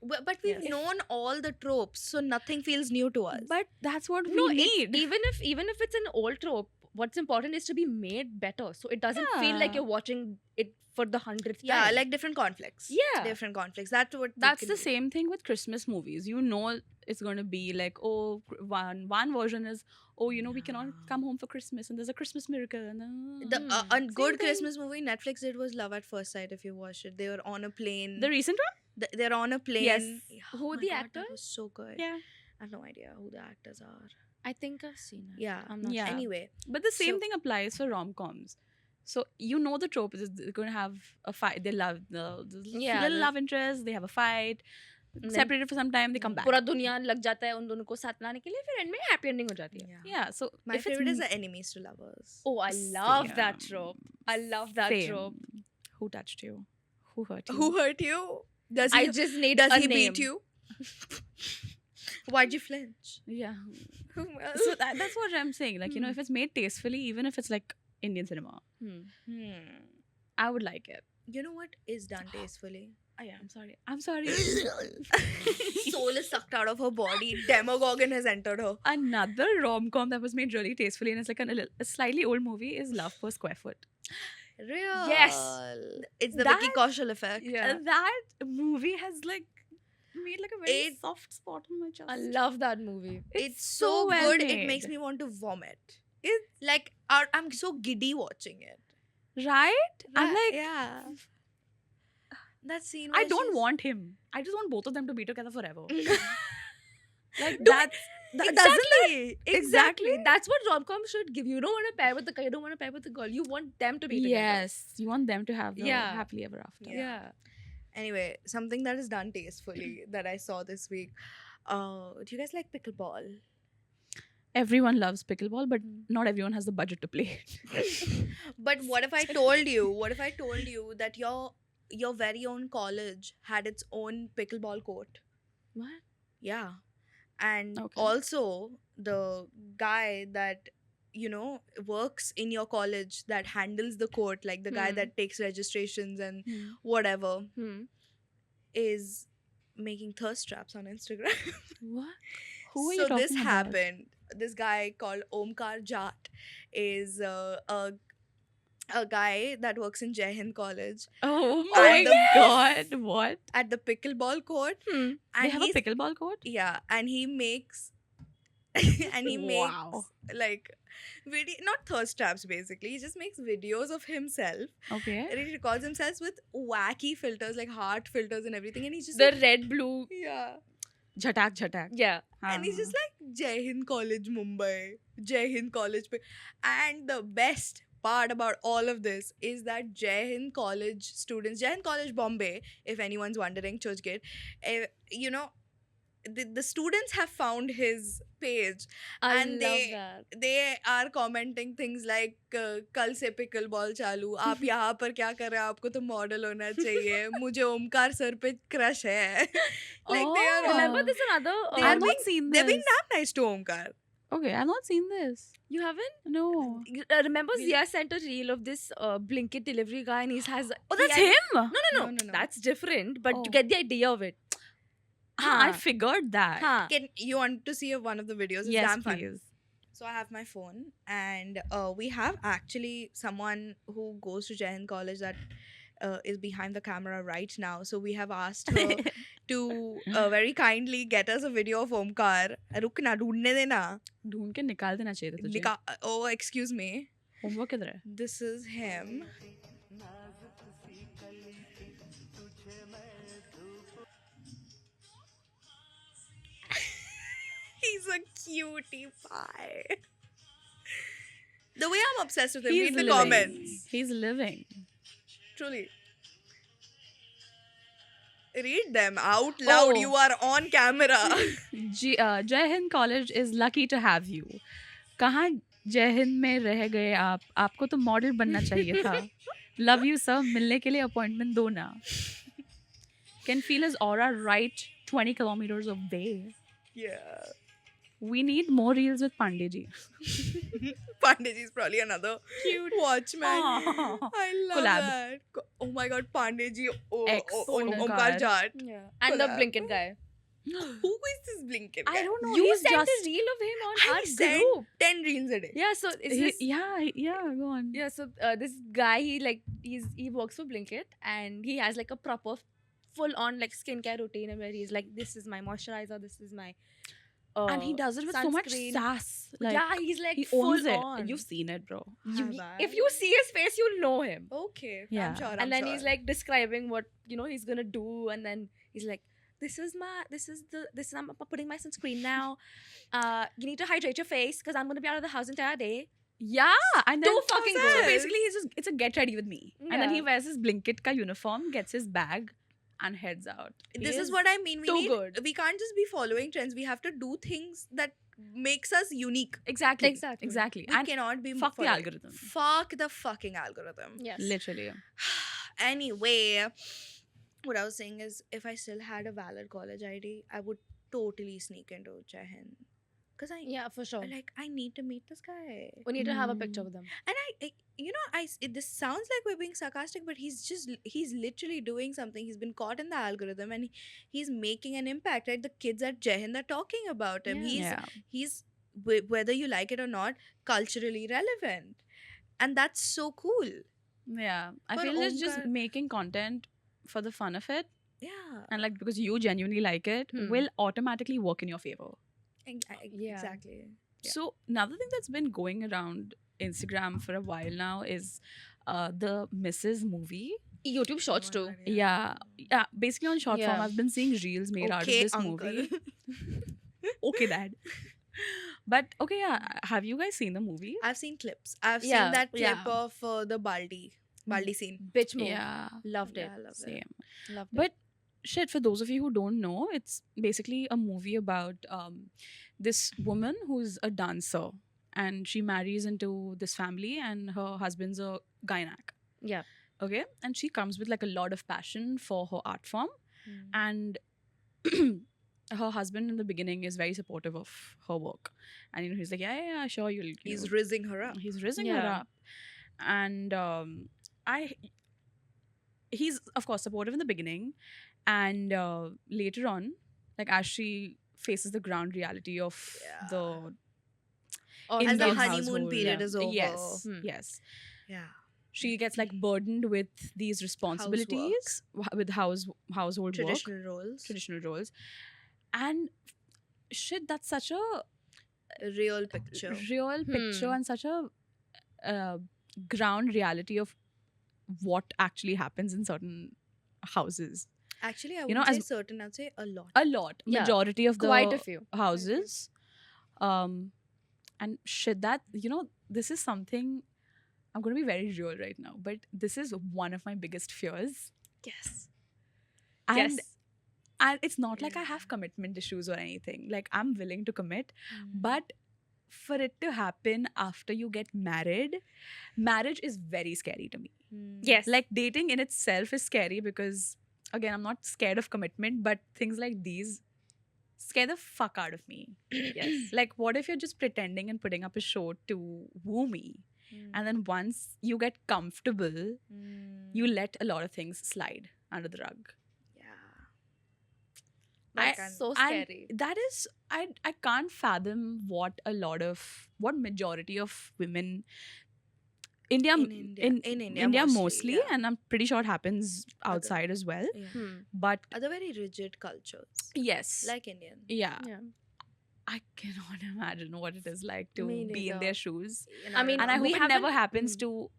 But we've Yes. known all the tropes, so nothing feels new to us. But that's what we No, need. even if it's an old trope, what's important is to be made better, so it doesn't feel like Yeah. you're watching it for the 100th yeah, time. like different conflicts. Yeah. Different conflicts. That's what we That's can the do. same thing with Christmas movies. You know it's going to be like, oh, one version is, oh, you know, we cannot Yeah. come home for Christmas and there's a Christmas miracle. And The a Same good thing. Christmas movie Netflix did was Love at First Sight. If you watched it, they were on a plane. the recent They're on a plane. Yes. Yeah, Who my the God, actor? That was so good. one? Yeah. I have no idea who the actors are. I think I've seen it. Yeah. I'm not Yeah. sure. Anyway, But the same So- thing applies for rom-coms. So you know the trope is they're going to have a fight. They love the Yeah, little the- love interest. They have a fight. then- Separated for some time. They come back. पूरा दुनिया लग जाता है उन दोनों को साथ लाने के लिए, फिर एंड में हैप्पी एंडिंग हो जाती है. yeah. Yeah. So My if it's favorite is m- the enemies to lovers. Oh, I love that Same. trope. I love that Same. trope. Who touched you? Who hurt you? Who hurt you? Does I he? just need Does a he name. beat you? Why'd you flinch? Yeah. Well, So that's what I'm saying. Like, you know, if it's made tastefully, even if it's like Indian cinema, I would like it. You know what is done tastefully? Oh, yeah, I'm sorry. I'm sorry. Soul is sucked out of her body. Demogorgon has entered her. Another rom-com that was made really tastefully and it's like a slightly old movie is Love Per Square Foot. Real. Yes. It's the That- Vicky Kaushal effect. Yeah. That movie has like made like a very It- soft spot on my chest. I love that movie. It's so well good. It made. makes me want to vomit. It's like I'm so giddy watching it. Right? I'm like, yeah. That scene. I where don't she's- want him. I just want both of them to be together forever. Like Do- that's Exactly. Exactly. That's what rom-com should give you. You don't want to pair with the guy. You don't want to pair with the girl. You want them to be together. yes. You want them to have the Yeah. happily ever after. Yeah. Anyway, something that is done tastefully that I saw this week. Do you guys like pickleball? Everyone loves pickleball, but not everyone has the budget to play it. But what if I told you? What if I told you that your very own college had its own pickleball court? What? Yeah. And Okay. also the guy that works in your college that handles the court, like the guy Hmm. that takes registrations and Hmm. whatever, Hmm. is making thirst traps on Instagram. What? Who are So you talking this about? happened. This guy called Omkar Jat is a guy that works in Jai Hind College Oh On my the- god! What? at the pickleball court. Hmm. And They have a he's- pickleball court? Yeah, and he makes Wow. like video, not thirst traps basically. He just makes videos of himself. Okay. And he records himself with wacky filters, like heart filters and everything. And he's just The like, red, blue. yeah. Jhatak, jhatak. Yeah. And he's just like Jai Hind College Mumbai, Jai Hind College. And the best part about all of this is that Jai Hind College students, Jai Hind College Bombay, if anyone's wondering, Churchgate, the students have found his page. I And love they- that. They are commenting things like कल से pickle ball चालू आप यहाँ पर क्या कर रहे हैं आपको तो मॉडल होना चाहिए मुझे ओमकार सर पे क्रश है like they are Oh. Remember this another? They I've are not seen they're this. being damn nice to Omkar. Okay, I've not seen this. You haven't? No. Remember Will- Zia sent a reel of this Blinkit delivery guy and he has. Oh, he that's has- him. No. That's different, but Oh. you get the idea of it. I Huh. figured that. Huh. You want to see one of the videos? It's Yes, damn fun. please. So I have my phone, and we have actually someone who goes to Jai Hind College that is behind the camera right now. So we have asked her to very kindly get us a video of Omkar. रुकना ढूंढने देना. ढूंढ के निकाल देना चाहिए था तुझे. Oh, excuse me. Homework किधर है? This is him. He's a cutie pie. The way I'm obsessed with him, read the living. comments. He's living. Truly. Read them out loud. Oh. You are on camera. Jai Hind College is lucky to have you. कहाँ जय हिंद में रह गए आप? आपको तो model बनना चाहिए था. Love you sir. मिलने के लिए अपॉइंटमेंट दो ना. Can feel his aura right 20 kilometers away. Yeah. We need more reels with Pandey ji. Pandey is probably another Cute. watchman. Aw. I love Collab. that. Oh my god, Pandey ji. Ex Omkar Omkar. Jat. Yeah. And the Collab. Blinkit guy. Who is this Blinkit guy? I don't know. You he's sent just a reel of him on I our sent group. 10 reels a day. Yeah, so it's he, this, yeah, go on. yeah, so this guy he works for Blinkit and he has like a proper full on like skincare routine where he's like, this is my moisturizer, this is my And he does it with so much sunscreen. sass. Like, yeah, he's like he full owns it. on. You've seen it, bro. Have You- I? if you see his face, you'll know him. Okay. Yeah. I'm sure. And then he's like describing what he's gonna do, and then he's like, I'm putting my sunscreen now. You need to hydrate your face because I'm gonna be out of the house the entire day. Yeah, and then Too fucking so good. basically it's a get ready with me, and then he Yeah. wears his Blinkit ka uniform, gets his bag, and heads out. this He is what I mean. too good. We can't just be following trends. We have to do things that makes us unique. exactly, Exactly. exactly, We and cannot be fuck the following- algorithm. Fuck the fucking algorithm. Yes. literally. Anyway, what I was saying is, if I still had a valid college ID, I would totally sneak into Jai Hind. Because Yeah, for sure. I need to meet this guy. We need to have a picture Mm. with them. And this sounds like we're being sarcastic, but he's literally doing something. He's been caught in the algorithm, and he's making an impact, right? The kids at Jai Hind are talking about him. Yeah. He's whether you like it or not, culturally relevant. And that's so cool. Yeah, I For feel it's just Omkar- making content for the fun of it, Yeah. and like because you genuinely like it, Hmm. will automatically work in your favor. Yeah. Exactly. Yeah. So another thing that's been going around Instagram for a while now is the Mrs. movie. YouTube shorts too. Yeah, basically on short form, Yeah. I've been seeing reels made out of Okay, this uncle. movie. Okay, dad. But okay, yeah, have you guys seen the movie? I've seen clips. I've Yeah, seen that clip yeah. of the Baldi scene. Bitch move. Yeah, Loved it. Yeah, I love it. same. Loved it. But shit, for those of you who don't know, it's basically a movie about this woman who's a dancer, and she marries into this family, and her husband's a gynac. Yeah. Okay, and she comes with like a lot of passion for her art form, and her husband in the beginning is very supportive of her work, and he's like, yeah, sure, you'll. He's rizzing her up. He's raising her Yeah. up, and he's of course supportive in the beginning, and later on, like as she faces the ground reality of the Or As the Indian honeymoon household. period is over. Yes, Hmm. yes. Yeah. She gets like burdened with these responsibilities, with household Traditional work, roles. traditional roles, and shit. That's such a Real picture. real picture Hmm. and such a ground reality of what actually happens in certain houses. Actually, I You would know, say as- certain. I'd say a lot. A lot, Yeah, majority of the quite a few. houses, and shit. That this is something. I'm going to be very real right now, but this is one of my biggest fears. Yes. And Yes. and it's not like I Yeah. have commitment issues or anything. Like I'm willing to commit, Mm. but for it to happen after you get married, marriage is very scary to me. Mm. Yes. Like dating in itself is scary because again, I'm not scared of commitment, but things like these scare the fuck out of me. Yes. Like what if you're just pretending and putting up a show to woo me? Mm. And then once you get comfortable, Mm. you let a lot of things slide under the rug. Yeah. That's so And scary. that is I can't fathom what majority of women India In India- in India India mostly, mostly, yeah. and I'm pretty sure it happens outside as well. Yeah. Hmm. But Other very rigid cultures. yes, Like Indian. yeah, Yeah. I cannot imagine what it is like to Me be in neither. their shoes. I mean, And I hope we it never haven't- happens Mm. to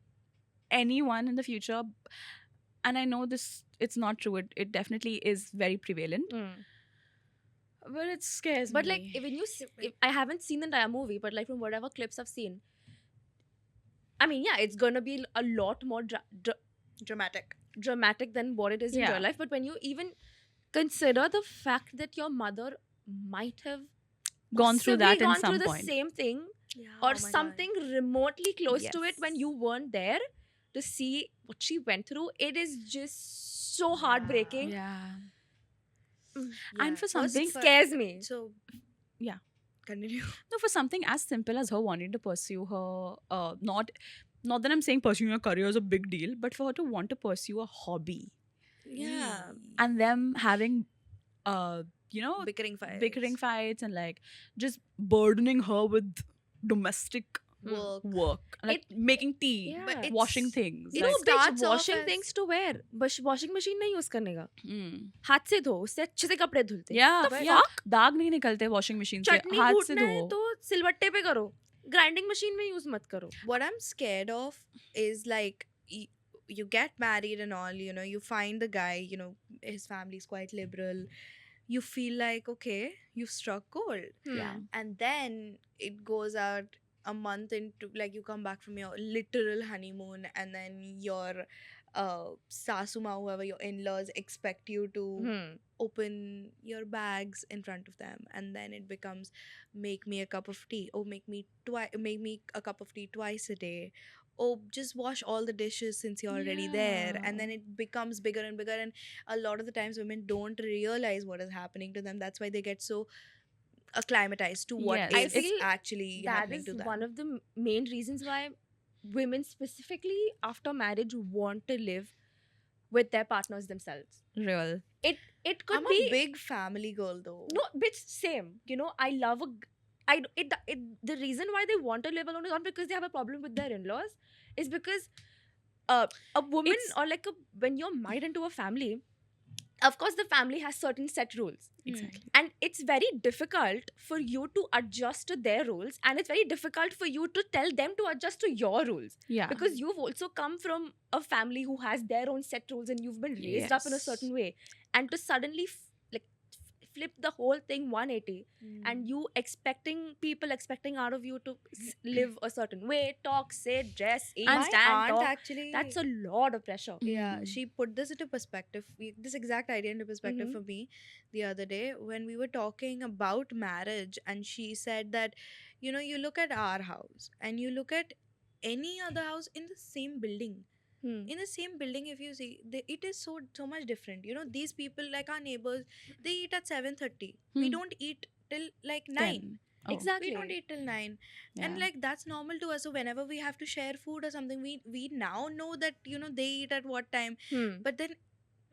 anyone in the future. And I know it's not true. It definitely is very prevalent. Mm. But it scares But me. like, when you, I haven't seen the entire movie, but like from whatever clips I've seen, I mean, yeah, it's gonna be a lot more Dramatic. dramatic than what it is in Yeah. real life. But when you even consider the fact that your mother might have Gone through possibly that in gone some through the point. same thing Yeah. or something remotely close to it when Yes. you weren't there to see what she went through, it is just so heartbreaking. Yeah. Mm. And for something- Scares me. So. Yeah. Continue. No, for something as simple as her wanting to pursue her, not that I'm saying pursuing a career is a big deal, but for her to want to pursue a hobby, Yeah. and them having, Bickering fights. bickering fights and like just burdening her with domestic work, like making tea, Yeah. But washing it's- things. You like, know, starts bitch, off washing as- things to wear. Washing machine नहीं use करने का, mm. हाथ से धो, उससे अच्छे से कपड़े धुलते. yeah, The yeah. fuck? दाग नहीं निकलते वॉशिंग मशीन से, चटनी हाथ से कूटना है धो. तो सिलबट्टे पे करो, ग्राइंडिंग मशीन में यूज मत करो. What I'm scared of is like you get married and all, you find the guy, his family's quite liberal. You feel like, okay, you've struck gold. Yeah. And then it goes out a month into, like, you come back from your literal honeymoon, and then your sasuma, whoever your in-laws, expect you to Hmm. open your bags in front of them, and then it becomes make me a cup of tea, or make me a cup of tea twice a day, or just wash all the dishes since you're already there, and then Yeah. it becomes bigger and bigger, and a lot of the times women don't realize what is happening to them. That's why they get so acclimatized to what Yes, I is feel actually that happening is to one them. of the main reasons why women specifically after marriage want to live with their partners themselves. real. It could I'm be a big family girl though. no, but same. You know, I love a. The reason why they want to live alone is not because they have a problem with their in-laws, is because a woman It's or like a when you're married into a family, of course the family has certain set rules, exactly. and it's very difficult for you to adjust to their rules, and it's very difficult for you to tell them to adjust to your rules, Yeah. because you've also come from a family who has their own set rules and you've been raised up in a Yes. certain way, and to suddenly flip the whole thing 180, and you expecting people expecting out of you to live a certain way, talk, sit, dress, eat, And My stand, aunt talk. actually, That's a lot of pressure. yeah, Mm. she put this into perspective, this exact idea into perspective Mhm. for me the other day when we were talking about marriage. And she said that, you know, you look at our house and you look at any other house in the same building. Hmm. In the same building, if you see, it is so much different. You know, these people, like our neighbors, they eat at 7:30. We Hmm. don't eat till like 9. 10. Oh, We don't Exactly. eat till 9. And yeah. like that's normal to us. So whenever we have to share food or something, we now know that, you know, they eat at what time. Hmm. But then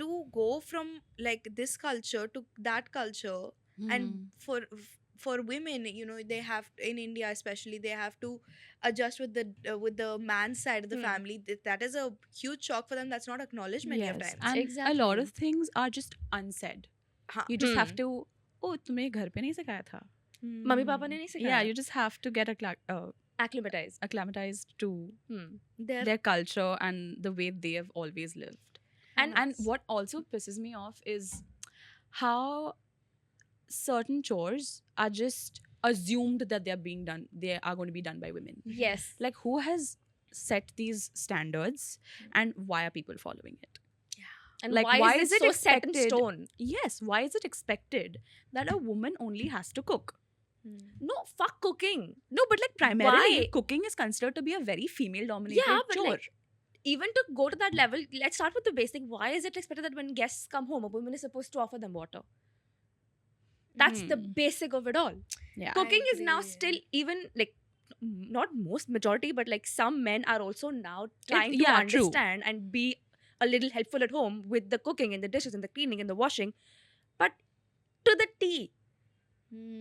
to go from like this culture to that culture, and Hmm. for women, you know, they have, in India especially, they have to adjust with the man's side of the Hmm. family. That is a huge shock for them. That's not acknowledged many of Yes. times. And a lot Exactly. of things are just unsaid. Huh. You just have Hmm. to, oh, तुम्हें घर पे नहीं सिखाया था. Mummy papa Hmm. ने नहीं Yeah, सिखाया. you just have to get Acclimatized. acclimatized to Hmm. They're their culture and the way they have always lived. And And what also pisses me off is how certain chores are just assumed that they are going to be done by women. yes. Like, who has set these standards and why are people following it? And like, why, why is is it it so set in expected- stone? Yes, why is it expected that a woman only has to cook? Hmm. No, fuck cooking. No, but like primarily Why? cooking is considered to be a very female dominated Yeah, but chore. like, even to go to that level, let's start with the basic. Why is it expected that when guests come home, a woman is supposed to offer them water? That's the Hmm. basic of it all. Yeah. Cooking is now agree. still even like not most majority, but like some men are also now trying to yeah, true. understand and be a little helpful at home with the cooking and the dishes and the cleaning and the washing. But to the T,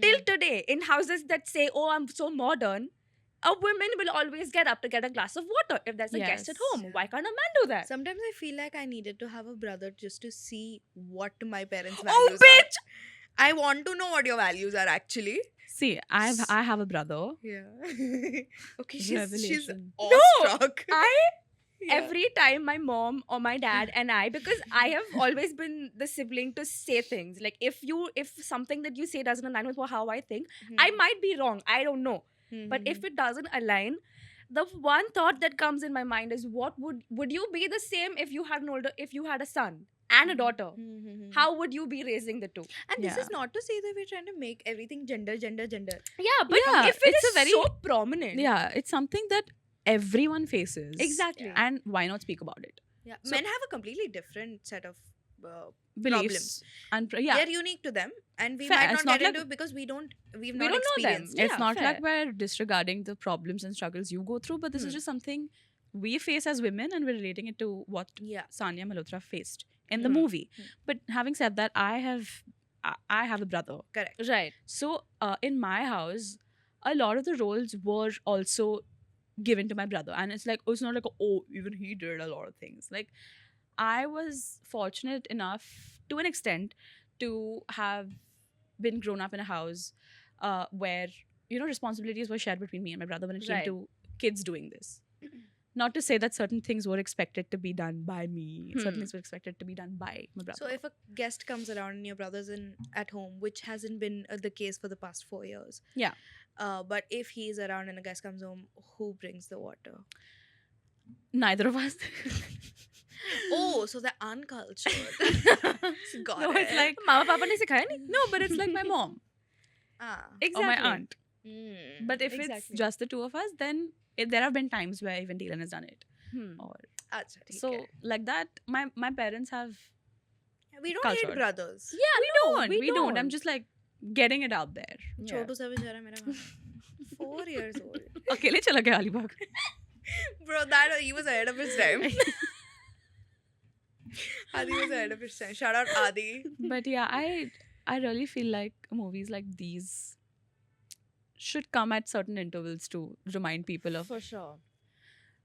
till today, in houses that say, "Oh, I'm so modern," a woman will always get up to get a glass of water if there's a guest at Yes. home. Why can't a man do that? Sometimes I feel like I needed to have a brother just to see what my parents' Oh, values bitch! are. I want to know what your values are actually. See, I have a brother. Yeah. Okay, she's Revelation. awestruck. Yeah. Every time my mom or my dad and I, because I have always been the sibling to say things like if something that you say doesn't align with how I think, I might be wrong. I don't know. But if it doesn't align, the one thought that comes in my mind is what would you be the same if you had a son and a daughter? How would you be raising the two? And this Yeah. is not to say that we're trying to make everything gender. Yeah, but Yeah, if it's a very- so prominent. Yeah, it's something that everyone faces. Exactly. And why not speak about it? Yeah. So- Men have a completely different set of Beliefs. And yeah. they're unique to them, and we Fair. might It's not not get like- into it because we've not don't know them. experienced It's Yeah, not fair. like we're disregarding the problems and struggles you go through, but this is just something we face as women and we're relating it to what Yeah. Sanya Malhotra faced in the Hmm. movie. But having said that, I have a brother. Correct. Right. So in my house, a lot of the roles were also given to my brother. And it's like, oh, it's not like, oh, even he did a lot of things. Like, I was fortunate enough to an extent to have been grown up in a house where, you know, responsibilities were shared between me and my brother when it came Right. to kids doing this. Not to say that certain things were expected to be done by me, certain Hmm. things were expected to be done by my brother. So if a guest comes around and your brother's at home, which hasn't been the case for the past 4 years. Yeah. But if he's around and a guest comes home, who brings the water? Neither of us. Oh, so they're uncultured. Got No, it. it's like Mama Papa ne sikhaya nahi? no, but it's like my mom Ah. or my aunt. Mm. But if it's Exactly. just the two of us, then there have been times where even Dylan has done it. Or Acha, theek so hai. like that. My parents have. We don't hate cultured. brothers. Yeah, We don't. I'm just like getting it out there. Chotu se bhi jara mera bhai. 4 years old. अकेले चला गया Alibag. Bro, he was ahead of his time. Adi was ahead of his time. Shout out Adi. But yeah, I really feel like movies like these should come at certain intervals to remind people of for sure.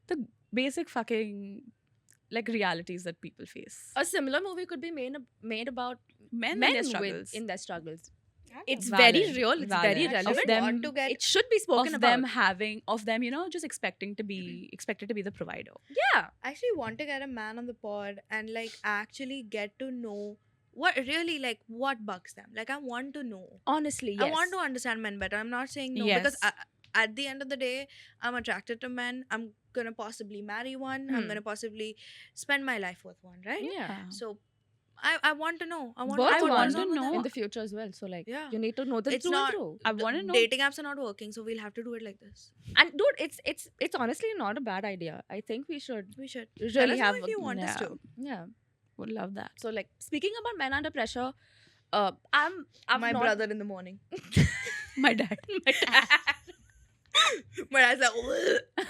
the basic fucking like realities that people face. A similar movie could be made about Men and men their struggles. in their struggles. I It's Valid, very real. It's very valid. relevant. Of them- want to get It should be spoken of about. them, just expected to be the provider. Yeah. I actually want to get a man on the pod and like actually get to know what really like what bugs them. Like I want to know. Honestly, yes. I want to understand men better. I'm not saying no because Yes. at the end of the day, I'm attracted to men. I'm gonna possibly marry one. I'm gonna possibly spend my life with one, right? Yeah. So I want to know. I want Both to know. want what's to wrong with know. them. in the future as well. So like, Yeah. you need to know the It's through not- and through. I want to know. Dating apps are not working, so we'll have to do it like this. And dude, it's honestly not a bad idea. I think we should We should really Tell us know have if you want us yeah. to. yeah. Would love that. So like speaking about men under pressure, I'm My not, brother in the morning. My dad. My dad. But I was like,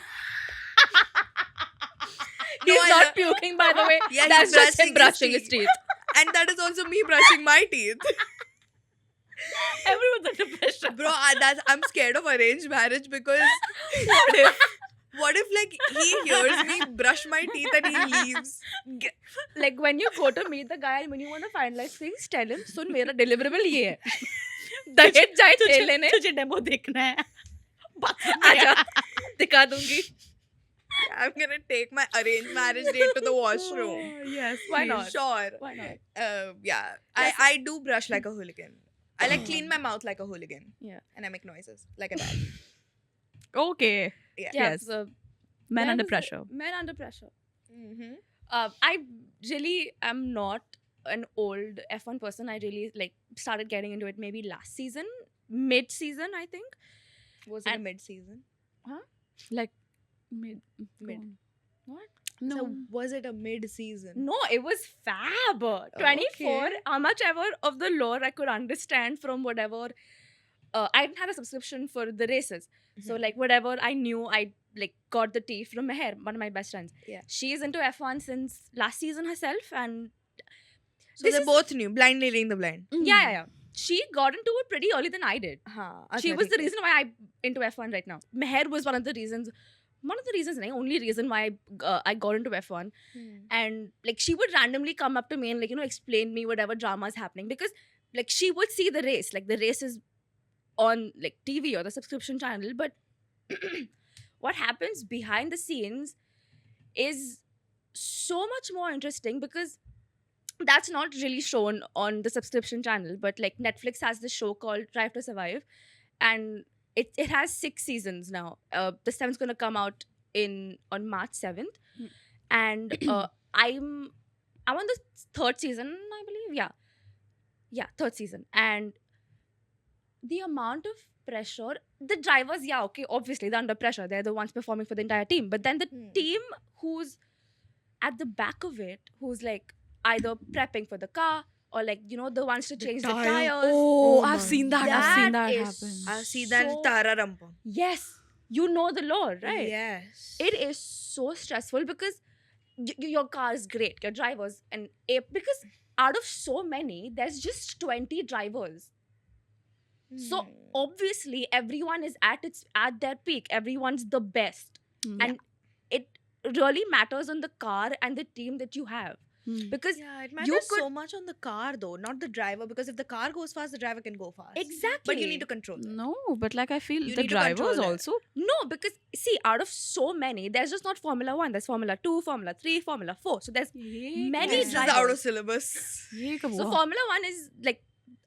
He's I not know. puking, by the way. Yeah, he's That's just him brushing brushing his his teeth. and that is also me brushing my teeth. Everyone's under pressure. Bro, I'm scared of arranged marriage because what if like he hears me brush my teeth and he leaves? Like when you go to meet the guy and when you want to finalize things, tell him, सुन मेरा deliverable ये है. दहेज जाए तेल लेने. तुझे demo देखना है. आजा, दिखा दूंगी. I'm gonna take my arranged marriage date to the washroom. Yes. Why please. not? Sure. Why not? Yeah. I do brush like a hooligan. I like clean my mouth like a hooligan. Yeah. And I make noises like a dog. Okay. Yeah. Yes. So Men under there's- pressure. Men under pressure. Mm-hmm. I really am not an old F1 person. I really like started getting into it maybe last season, mid-season, I think. Was it a And- mid-season? Like mid. Mid. What? No. So was it a mid-season? No, it was fab. 24. Okay. How much ever of the lore I could understand from whatever. I didn't have a subscription for the races. So like whatever I knew, I like got the tea from Meher, one of my best friends. Yeah. She is into F1 since last season herself, and So this they is- both knew. Blind leading the blind. yeah. She got into it pretty early than I did. She was the reason why I'm into F1 right now. Meher was one of the reasons. Only reason why I got into F1. And like she would randomly come up to me and like explain me whatever drama is happening, because like she would see the race, like the race is on like TV or the subscription channel, but what happens behind the scenes is so much more interesting, because that's not really shown on the subscription channel, but like Netflix has this show called Drive to Survive, and it has 6 seasons now. The 7th's gonna come out on March 7th, and I'm on the 3rd season, I believe. Yeah, 3rd season, and the amount of pressure the drivers, okay, obviously they're under pressure. They're the ones performing for the entire team, but then the team who's at the back of it, who's like either prepping for the car or like the ones to change the tires. Oh, Oh I've my seen that. I've seen that is happen. I see that So- Tara Rampam. Yes, you know the law, right? Yes. It is so stressful because your car is great, your drivers, and because out of so many, there's just 20 drivers. So obviously, everyone is at their peak. Everyone's the best, and it really matters on the car and the team that you have, because Yeah, it you matters could- so much on the car though, not the driver. Because if the car goes fast, the driver can go fast. exactly. But you need to control it. No, but like I feel You the need to control drivers it. also. No, because see, out of so many, there's just not Formula 1. There's Formula 2, Formula 3, Formula 4. So there's many This is drivers. out of syllabus. So Formula 1 is like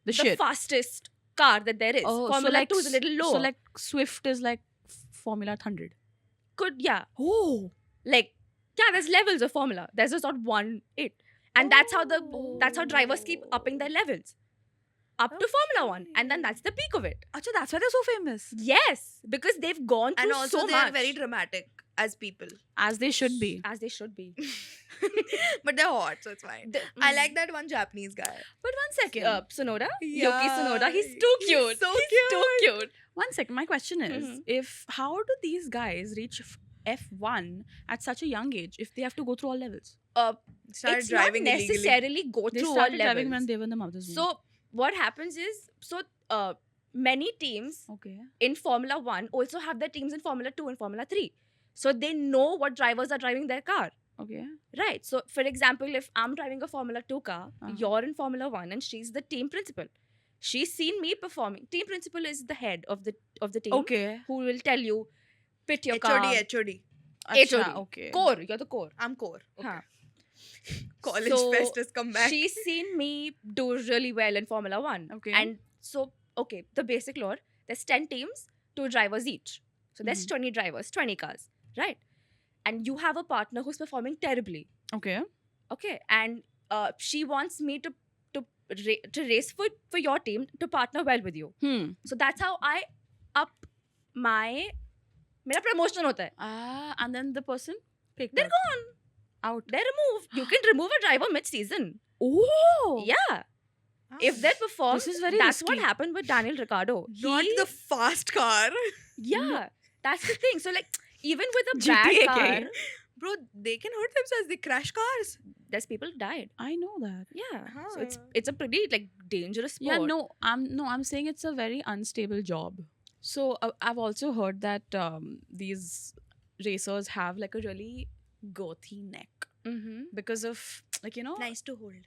the the shit. fastest car that there is. Oh, Formula so like 2 is a little lower. So like Swift is like Formula 100. yeah. Oh. Like Yeah, there's levels of Formula. There's just not one it. And that's how drivers keep upping their levels. Up to Formula 1. And then that's the peak of it. Achha, that's why they're so famous. Yes. Because they've gone through And also so they much. are very dramatic as people. As they should be. As they should be. But they're hot, so it's fine. I like that one Japanese guy. But one second. Sonoda? Yuki Yeah, Sonoda. He's too he's cute. so He's too cute. One second, my question is, Mhm. how do these guys reach F1 at such a young age if they have to go through all levels? Started It's driving not illegally. necessarily go They through all started levels. driving when they were in the mother's womb. So what happens is, many teams Okay. in Formula 1 also have their teams in Formula 2 and Formula 3. So they know what drivers are driving their car. Okay. Right. So for example, if I'm driving a Formula 2 car, Uh-huh. you're in Formula 1 and she's the team principal. She's seen me performing. Team principal is the head of the team Okay. who will tell you, pit your HOD, car. HOD. Achha, HOD. okay. Core, you're the core. I'm core. Okay. Huh. College So, fest has come back. She's seen me do really well in Formula 1. Okay. And so, okay, the basic lore, there's 10 teams, 2 drivers each. So there's 20 drivers, 20 cars, right? And you have a partner who's performing terribly. Okay. Okay. And she wants me to race for your team to partner well with you. So that's how I up my mera promotion hota hai. And then the person picked They're up. gone. Out. They're removed. You can remove a driver mid-season. Oh. Yeah. If they perform, This is very that's what risky. happened with Daniel Ricciardo. Not He- the fast car. yeah, that's the thing. So like, even with a GTA bad car, game. Bro, they can hurt themselves. They crash cars. there's people who died. I know that. Yeah, so Huh. it's a pretty like dangerous sport. Yeah, I'm saying it's a very unstable job. So I've also heard that these racers have like a really girthy neck Mm-hmm. because of like Nice to hold.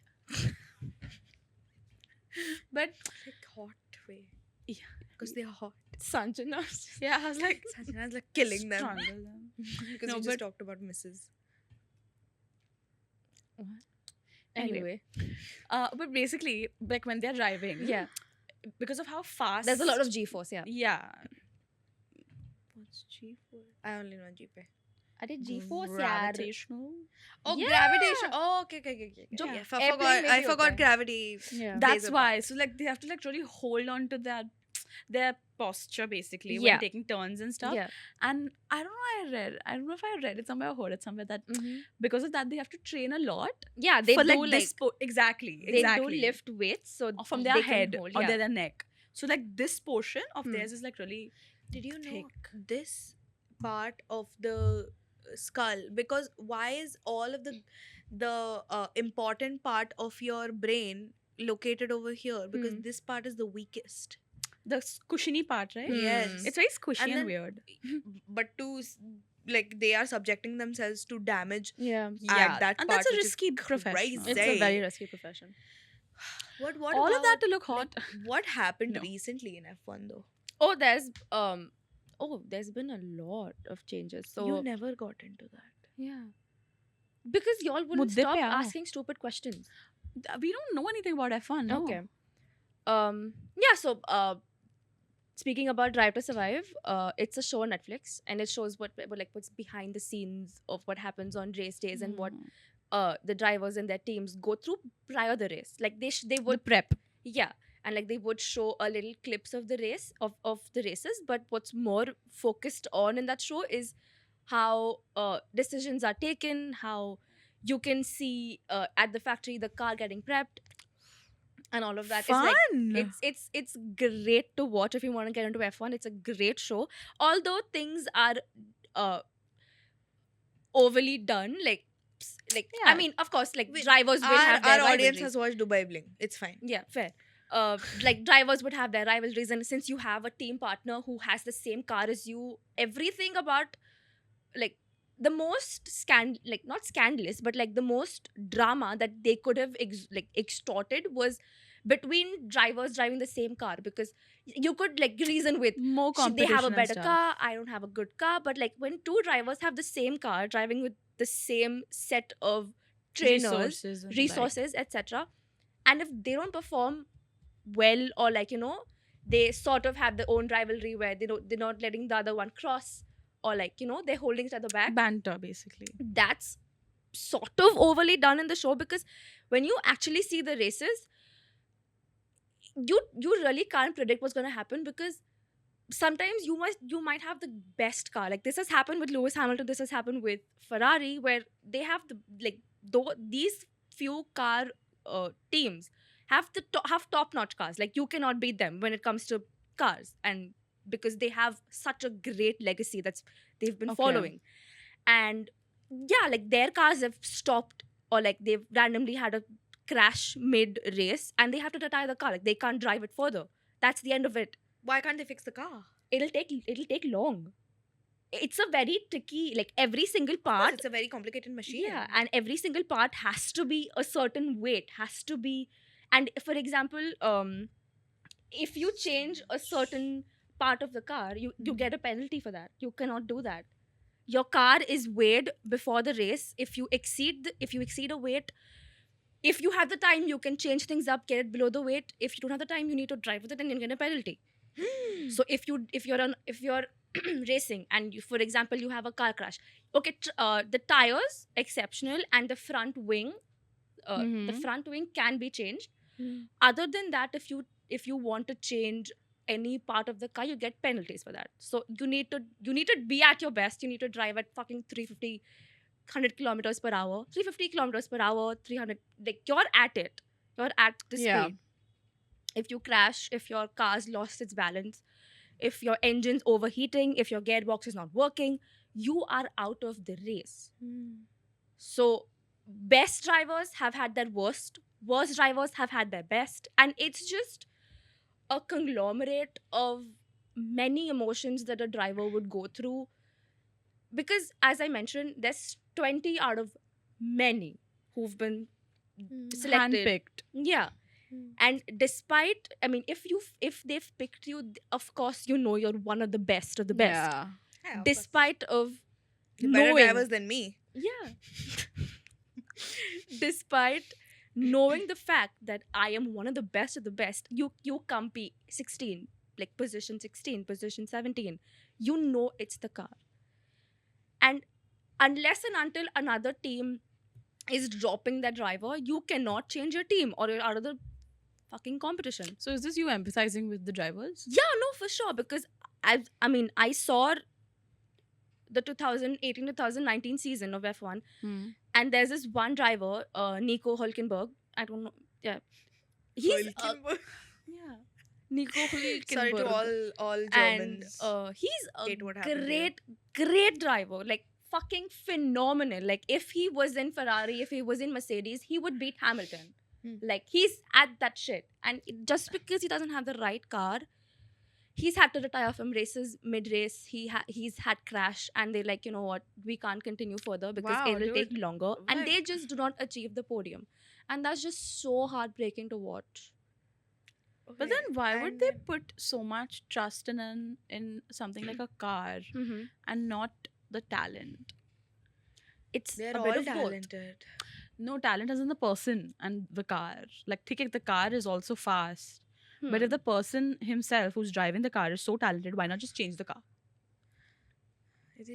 but Like hot way. Yeah. Because they are hot. Sanjana. yeah, I was like Sanjana's like killing them. strangle them. Because No, we just but- talked about Mrs. Anyway, But basically, like when they're driving, yeah, because of how fast there's a lot of G-force. Yeah, yeah. What's G4? I only know G-Pay. I did G-force. यार. Gravitational. Oh, Yeah. gravitation. Oh, okay. जो Yeah, airplane I में भी होता forgot है. gravity. Yeah. That's plays a why. So like they have to like really hold on to their posture basically Yeah. when taking turns and stuff. Yeah. And I don't know if I read it somewhere or heard it somewhere that Mhm. because of that they have to train a lot Yeah, they for do like this exactly they exactly do lift weights so or from they their can head hold, or yeah. their neck. So like this portion of Hmm. theirs is like really Did you know thick. this part of the skull? Because why is all of the important part of your brain located over here? Because Hmm. this part is the weakest. the cushiony part, right? Yes. It's very squishy and, then- weird. But like they are subjecting themselves to damage Yeah, at that and part. that's a which is risky profession. crazy. it's a very risky profession. What All of that about, to look hot. what happened No. recently in F1 though? There's been a lot of changes. So You never got into that. yeah, because y'all wouldn't Mudde stop pe aao. asking stupid questions. We don't know anything about F1. No. Okay. Yeah. So speaking about Drive to Survive, it's a show on Netflix, and it shows what's behind the scenes of what happens on race days and what the drivers and their teams go through prior the race. Like they the would prep. yeah, and like they would show a little clips of the race of the races, but what's more focused on in that show is how decisions are taken, how you can see at the factory the car getting prepped and all of that. Fun. It's great to watch if you want to get into F1. It's a great show. Although things are overly done, like I Yeah. mean, of course, like Wait, drivers will have their our audience rivalries. has watched Dubai Bling. It's fine. Yeah, fair. Like drivers would have their rivalries, and since you have a team partner who has the same car as you, everything about like the most not scandalous, but like the most drama that they could have extorted was between drivers driving the same car, because you could like reason with More they competition. have a and better stuff. car, I don't have a good car, but like when two drivers have the same car driving with the same set of trainers, and, like, resources, etc., and if they don't perform well, or like they sort of have their own rivalry where they're not letting the other one cross, or like, you know, they're holding it at the back. Banter, basically. That's sort of overly done in the show, because when you actually see the races, you really can't predict what's going to happen, because sometimes you might have the best car. Like, this has happened with Lewis Hamilton, this has happened with Ferrari, where they have the, like, though these few car teams have have top notch cars. Like, you cannot beat them when it comes to cars, and because they have such a great legacy that's they've been Okay. following. And yeah, like, their cars have stopped, or like they've randomly had a crash mid race and they have to retire the car. Like, they can't drive it further. That's the end of it. Why can't they fix the car? It'll take long. It's a very tricky, like, every single Of course, part. it's a very complicated machine. Yeah, and every single part has to be a certain weight, has to be. And for example, if you change a certain part of the car, you get a penalty for that. You cannot do that. Your car is weighed before the race. If you exceed a weight, if you have the time, you can change things up, get it below the weight. If you don't have the time, you need to drive with it and you get a penalty. So if you're racing and you, for example, you have a car crash, okay, the tires exceptional, and the front wing can be changed. Other than that, if you want to change any part of the car, you get penalties for that. So you need to be at your best. You need to drive at fucking 350 100 kilometers per hour, 350 kilometers per hour, 300, like, you're at it, you're at the Yeah. speed. If you crash, if your car's lost its balance, if your engine's overheating, if your gearbox is not working, you are out of the race. So best drivers have had their worst drivers have had their best, and it's just a conglomerate of many emotions that a driver would go through, because as I mentioned, there's 20 out of many who've been selected. Handpicked. Yeah. And despite, I mean, if they've picked you, of course, you know you're one of the best of the best. Yeah. Yeah, of course. Despite of You're better knowing, drivers than me. yeah, despite knowing the fact that I am one of the best, you come P16, like position 16, position 17. You know it's the car. And unless and until another team is dropping that driver, you cannot change your team or you're out of the fucking competition. So is this you empathizing with the drivers? Yeah, no, for sure. Because I saw the 2018-2019 season of F1, and there's this one driver, Nico Hülkenberg. I don't know. Yeah, he's Hülkenberg. yeah, Nico Hülkenberg. Sorry to all Germans. And he's hate a what happened to him. great driver. Like, fucking phenomenal. Like, if he was in Ferrari, if he was in Mercedes, he would beat Hamilton. Like, he's at that shit. And just because he doesn't have the right car, he's had to retire from races mid-race. He's had crash, and they're like, you know what, we can't continue further because Wow, it will take dude. longer. And Like- they just do not achieve the podium. And that's just so heartbreaking to watch. But Okay, then why would and they put so much trust in something like a car and not the talent? It's They're a all bit of both. talented. No, talent is in the person and the car. Like, the car is also fast. But if the person himself who's driving the car is so talented, why not just change the car?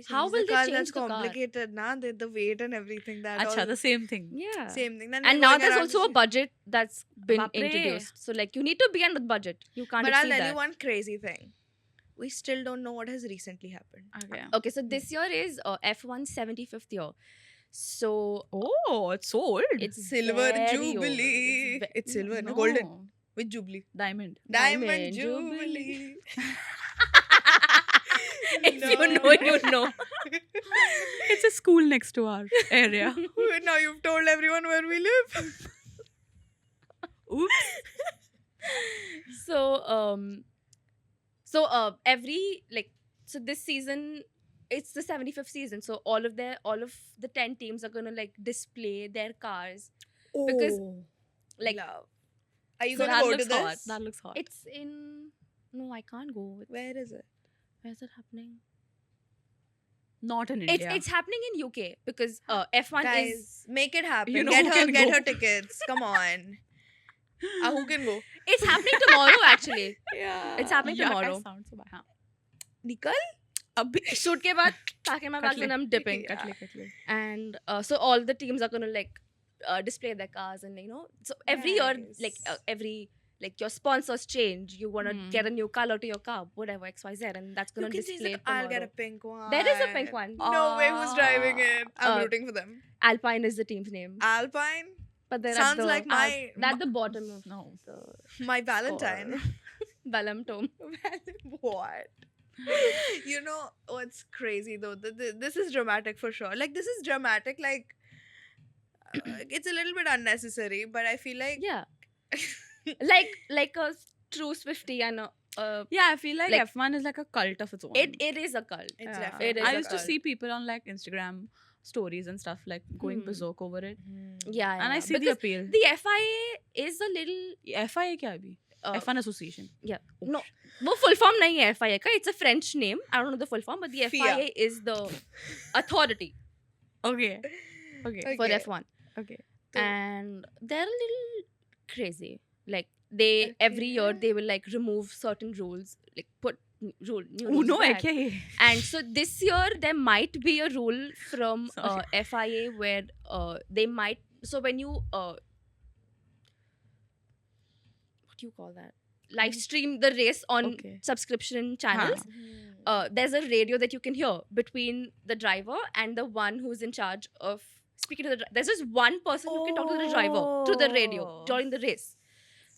How will they car? change That's the car? complicated, na? The weight and everything. That Acha, all the same thing. Yeah. same thing. Then And we're now going there's around also a the- budget that's been Bapre. introduced. So, like, you need to be under the budget. You can't But I'll exceed tell that. you one crazy thing. We still don't know what has recently happened. Okay. Okay, so this year is F1's 75th year. So Oh, it's so old. it's Silver very old. Jubilee. It's It's silver, no. golden. With Jubilee. Diamond. Diamond Jubilee. Jubilee. If you know, you know. It's a school next to our area. Now you've told everyone where we live. Oops. So every, like, so this season it's the 75th season, so all of the 10 teams are gonna, like, display their cars. Because, like, Love. Are you So gonna that go to looks this? hot. That looks hot. it's in, no, I can't go. Where is it? Where's it happening? Not in India. It's happening in UK because F1 Guys, is make it happen. You know get who her can get go. her tickets. Come on. Who can go? it's happening tomorrow actually. Yeah. It's happening Yuck, I tomorrow. sound so bad. Huh. Nikal? अभी shoot ke baad pack in my bags Cut and I'm dipping. Yeah. Cut ले And so all the teams are gonna like display their cars, and so every year like Nice. every like your sponsors change. You want to Hmm. get a new color to your car, whatever XYZ, and that's You gonna can see display that I'll get a tomorrow. pink one. There is a pink one. No way, who's driving it? I'm Uh, rooting for them. Alpine is the team's name, Alpine but they're sounds at the, like my at the bottom of No. the my Valentine. Balam Tom. What? You know what's crazy though? This is dramatic for sure. Like this is dramatic. Like it's a little bit unnecessary, but I feel like Yeah, like a true Swiftie and Yeah, I feel like, Like- F1 is like a cult of its own. it is a cult. It's Yeah. definitely It is I a used to cult. see people on like Instagram stories and stuff like going Hmm. berserk over it, Yeah, and I yeah. see the Because appeal. the FIA is a little FIA क्या है अभी? uh, F1 Association. no, वो full form नहीं है FIA का. It's a French name. I don't know the full form, but the FIA. FIA is the authority Okay. Okay. for Okay. F1, Okay. So- and they're a little crazy. Like they every year Okay. they will like remove certain rules, like put new rules Uno है back. क्या ये? And so this year there might be a rule from Sorry. FIA where they might. So when you what do you call that? Live stream the race on Okay. subscription channels. There's a radio that you can hear between the driver and the one who's in charge of speaking to the. There's just one person who can talk to the driver through the radio Oh. during the race.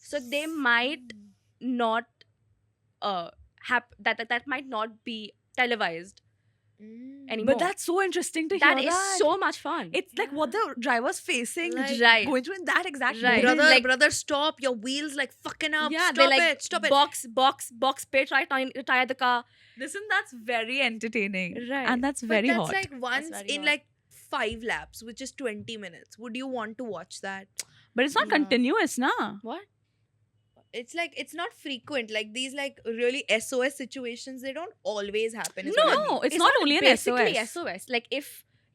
So they might not that might not be televised anymore. But that's so interesting to That hear. is so much fun. It's like what the driver's facing, Like- Right. going through in that exact Right. moment. Brother, Like- brother, stop! Your wheels like fucking up. yeah, stop they like it! Stop it! box pit right now, retire the car. Listen, that's very entertaining, Right. and that's But very that's hot. like once very in hot. like 5 laps, which is 20 minutes. Would you want to watch that? But it's not Yeah. continuous, na? What? It's like it's not frequent. Like these like really SOS situations, they don't always happen. is No, what I mean. No, it's not only an Basically SOS. SOS. Like if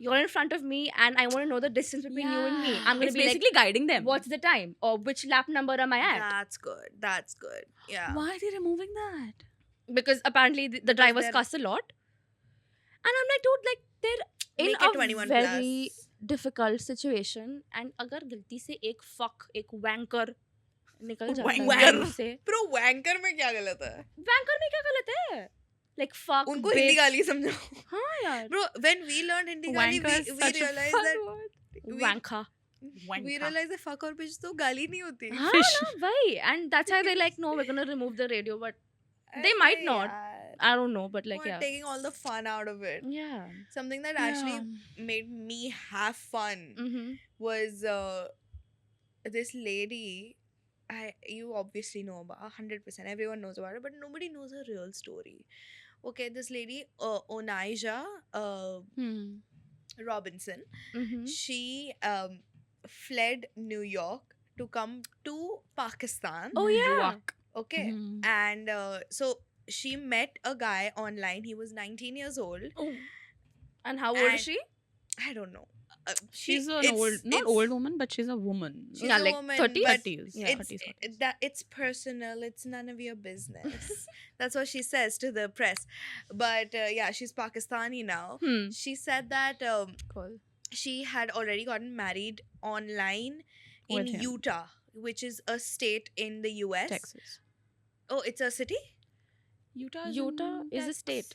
you're in front of me and I want to know the distance between you and me, I'm gonna it's be like, basically guiding them. what's the time or which lap number am I at? That's good. That's good. Yeah. Why are they removing that? Because apparently the drivers they're- cuss a lot, and I'm like, dude, like they're in Make it a 21 very plus. difficult situation, and अगर गलती से एक fuck एक wanker निकल जाता है Wanker. मुंह से, Bro, wanker में क्या गलत है? wanker में क्या गलत है? Like fuck. उनको हिंदी bitch. गाली समझो. हाँ यार. Bro, when we learned Hindi गाली, Wanker is we such a realized fun that word. we- Wanker. we Wanker. realized that fuck और bitch तो गाली नहीं होती. हाँ ना भाई, and that's why they're like, no, we're gonna remove the radio, but they might अरे not. यार, I don't know, but like we're yeah. taking all the fun out of it. Yeah. Something that actually made me have fun Mm-hmm. was this lady. You obviously know about 100%. Everyone knows about her, but nobody knows her real story. Okay, this lady, Onaija Robinson, Mm-hmm. she fled New York to come to Pakistan. Oh yeah. Yuck. Okay, Mhm. and so she met a guy online. He was 19 years old. Oh. And how old And is she? I don't know. She's an it's- old, not it's- old woman, but she's a woman. She's Yeah, a like woman, 30s? but 30s. Yeah. it's 30s, 40s. it's personal. It's none of your business. That's what she says to the press. But yeah, she's Pakistani now. Hmm. She said that Cool. she had already gotten married online in With him. Utah, which is a state in the US. Texas. Oh, it's a city? Utah Utah is a state.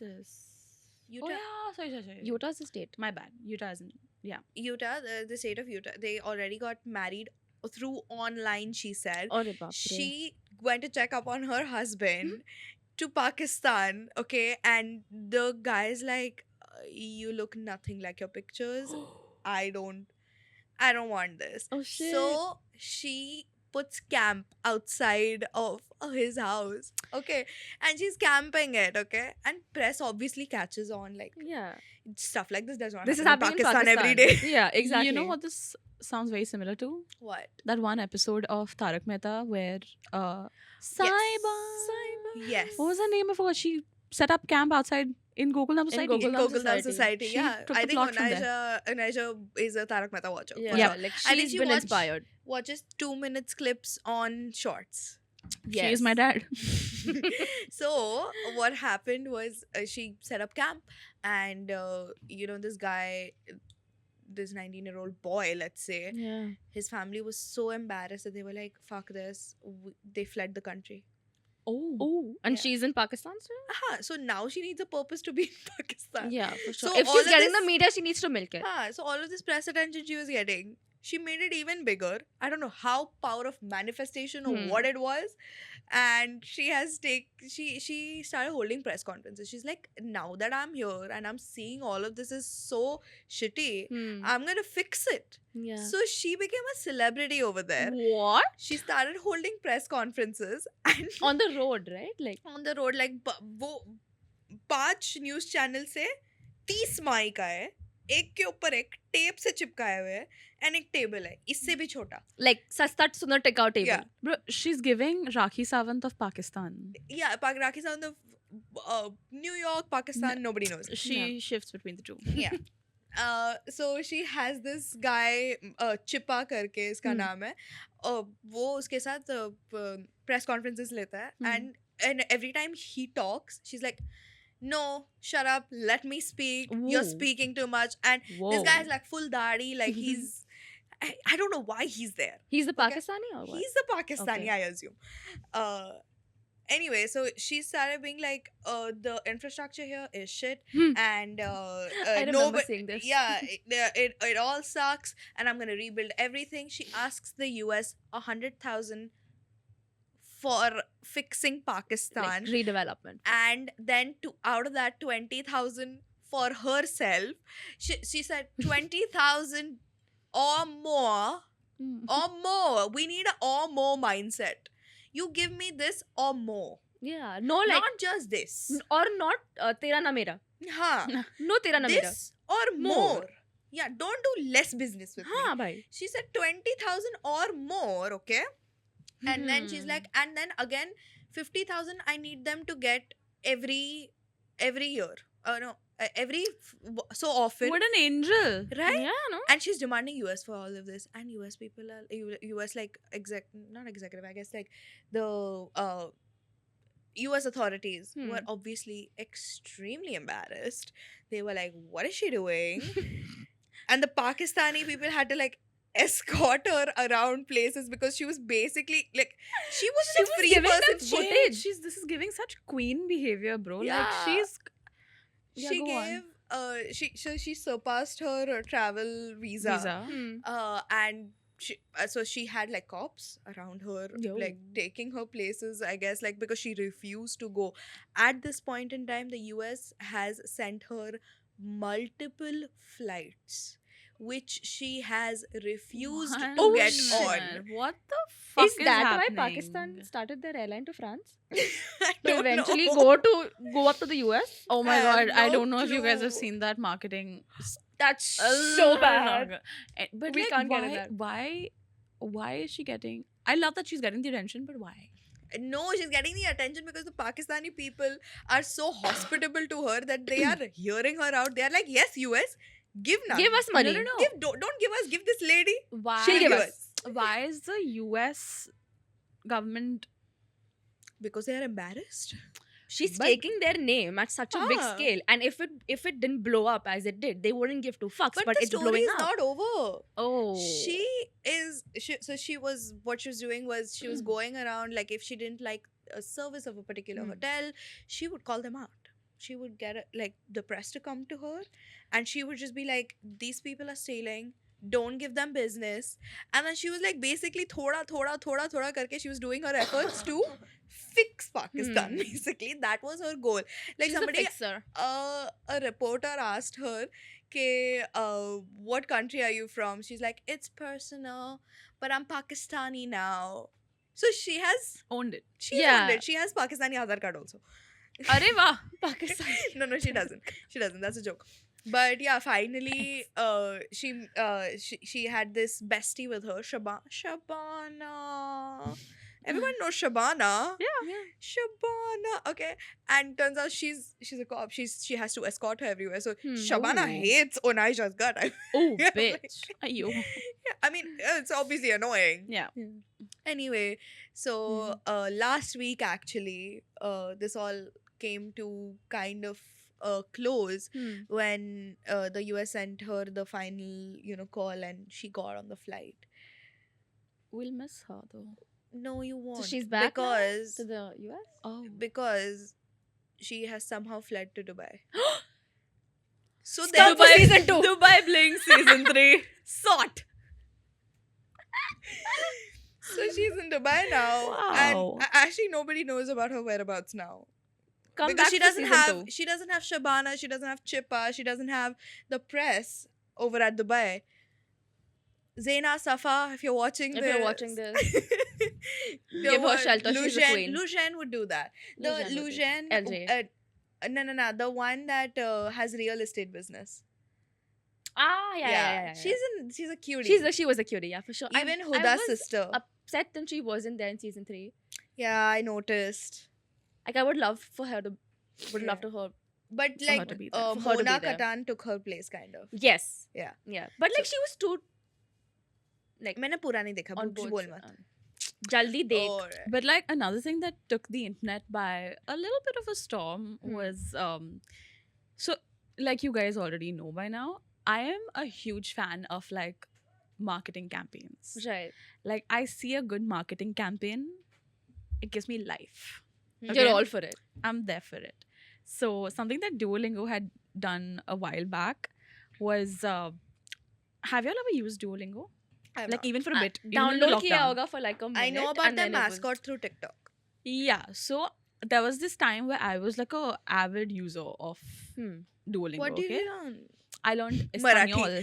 Utah. Oh yeah, sorry. Utah's a state. My bad. Utah isn't. Utah, the state of Utah. They already got married through online, she said. Or baap re. She went to check up on her husband to Pakistan, okay, and the guy's like, you look nothing like your pictures. I don't want this. Oh shit. So she puts camp outside of his house, okay, and she's camping it, okay, and press obviously catches on, like yeah. stuff like this does not This is happen happening in Pakistan every day. Yeah, exactly. You know what this sounds very similar to? What? That one episode of Tarak Mehta where Saiba. Yes. What was her name? I forgot. She set up camp outside in Gokulam Society. Gokulam Gokulam Society. Society. She Yeah, took I the think plot from Onaija is a Tarak Mehta watcher. Yeah, for Yeah. sure. like I think she's she been watched- inspired. Watches 2 minutes clips on shorts. She is my dad. So what happened was she set up camp, and this guy, this 19-year-old boy, let's say, Yeah. his family was so embarrassed that they were like, fuck this. They fled the country. Oh. Oh, and Yeah. she's in Pakistan still? So now she needs a purpose to be in Pakistan. Yeah, for sure. So If all she's of getting the this- media, she needs to milk it. So all of this press attention she was getting, she made it even bigger. I don't know how power of manifestation or Hmm. what it was. And she started holding press conferences. She's like, now that I'm here and I'm seeing all of this is so shitty, I'm gonna fix it. Yeah. So she became a celebrity over there. What? She started holding press conferences and On the road, right? Like, on the road, like वो 5 news channel से 30 mic आए, एक के ऊपर एक tape से चिपकाए हुए हैं, एंड एक टेबल है इससे भी छोटा. सस्ता सुंदर टिकाऊ table. Yeah. Bro, she's giving Rakhi Sawant of Pakistan. Yeah, Pakistan, New York, Pakistan, nobody knows. She shifts between the two. Yeah. So she has this guy, चिपा करके इसका नाम है, वो उसके साथ press conferences लेता है, and every time he talks, she's like, no, shut up, let me speak, you're Whoa. speaking too much. And this guy is like full daadi, like he's, I don't know why he's there. He's the Okay. Pakistani or what? He's the Pakistani, Okay. I assume. Anyway, so she started being like, the infrastructure here is shit, and I remember seeing this. yeah, it all sucks, and I'm gonna rebuild everything. She asks the US 100,000 for fixing Pakistan, Like redevelopment. and then out of that 20,000 for herself. She said 20,000 or more. Or more. We need a or more mindset. You give me this or more. Yeah. No, like, Not just this. or not tera na mera. Huh. No tera na mera. This or more. Yeah, don't do less business with me. हाँ भाई. She said 20,000 or more, okay? And then she's like, and then again 50,000 I need them to get every year. No, so often. What an angel. Right? Yeah, no. And she's demanding US for all of this, and US people are US like not executive, I guess, like the US authorities were obviously extremely embarrassed. They were like, what is she doing? And the Pakistani people had to like escort her around places because she was basically like, she wasn't a free giving them person. footage. This is giving such queen behavior, bro. Yeah. Like she's Yeah, She go gave on. she surpassed her travel visa. And she had like cops around her, Yo. like taking her places, I guess, like because she refused to go. At this point in time, the US has sent her multiple flights, which she has refused to Oh, get shit. on. What the fuck Is that happening? why Pakistan started their airline to France? I To don't eventually know. go up to the US? Oh my I have god, I no don't know if you guys have clue. seen that marketing. That's so bad. But We like, can't get it why is she getting? I love that she's getting the attention, but why? No, she's getting the attention because the Pakistani people are so hospitable to her that they are hearing her out. They are like, yes, US, give now. Give us money. No, no, no. Don't give us, give this lady. Why? She'll give Give us. Why is the US government? Because they are embarrassed. She's But- taking their name at such a big Ah. scale, and if it didn't blow up as it did, they wouldn't give two fucks. But But the it's story blowing is up. not over. Oh, She was, what she was doing was she was going around, like if she didn't like a service of a particular hotel, she would call them out. She would get like the press to come to her, and she would just be like, these people are stealing, don't give them business. And then she was like basically thoda karke she was doing her efforts to fix Pakistan. Basically that was her goal. Like She's somebody, a fixer. a reporter asked her, what country are you from? She's like, it's personal, but I'm Pakistani now. So she has owned it. Yeah. owned it. She has Pakistani Aadhaar card also. Arey wah. Pakistan. No, she doesn't. She doesn't. That's a joke. But yeah, finally, she had this bestie with her, Shabana. Everyone knows Shabana. Yeah. Shabana. Okay. And turns out she's a cop. She has to escort her everywhere. So Shabana Oh. hates Onaisha's gut. Oh, Yeah, like- bitch. Ayo. Yeah, I mean, it's obviously annoying. Yeah. Anyway, so last week actually, this all came to kind of close when the US sent her the final, call, and she got on the flight. We'll miss her though. No, you won't. she's back now because to the US. Oh. because she has somehow fled to Dubai. So Stop then for season 2. Dubai Bling season 3. Sort. so she's in Dubai now, Wow. and actually nobody knows about her whereabouts now. Come Because back she for doesn't season have 2. she doesn't have Shabana, she doesn't have Chippa, she doesn't have the press over at Dubai. Zaina Safa, if you're watching If this, you're watching this, the give her one- shelter, she's a Lujan- queen. Lujan would do that. The Lujan would do. Lujan, LJ. no, the one that has real estate business. Yeah. She's a cutie. She was a cutie, yeah, for sure. Even I Huda's was sister. upset that she wasn't there in season 3. Yeah, I noticed. Like, I would love for her to, love to her. But For her like to be there. For her to be Mona there. Katan took her place, kind of. Yes. Yeah. Yeah. But like, she was too, like, मैंने पूरा नहीं देखा, on कुछ both. बोल मत. Jaldi dekh. Alright. But like another thing that took the internet by a little bit of a storm was so like you guys already know by now, I am a huge fan of like marketing campaigns. Right. Like I see a good marketing campaign, it gives me life. You're all for it. I'm there for it. So something that Duolingo had done a while back was have you all ever used Duolingo? I'm Like not. even for a bit. even in Download kiya lockdown. hoga for like a minute. I know about and their then it was- mascot through TikTok. Yeah. So there was this time where I was like a avid user of Duolingo. What did okay? you learn? I learned Marathi. Espanol.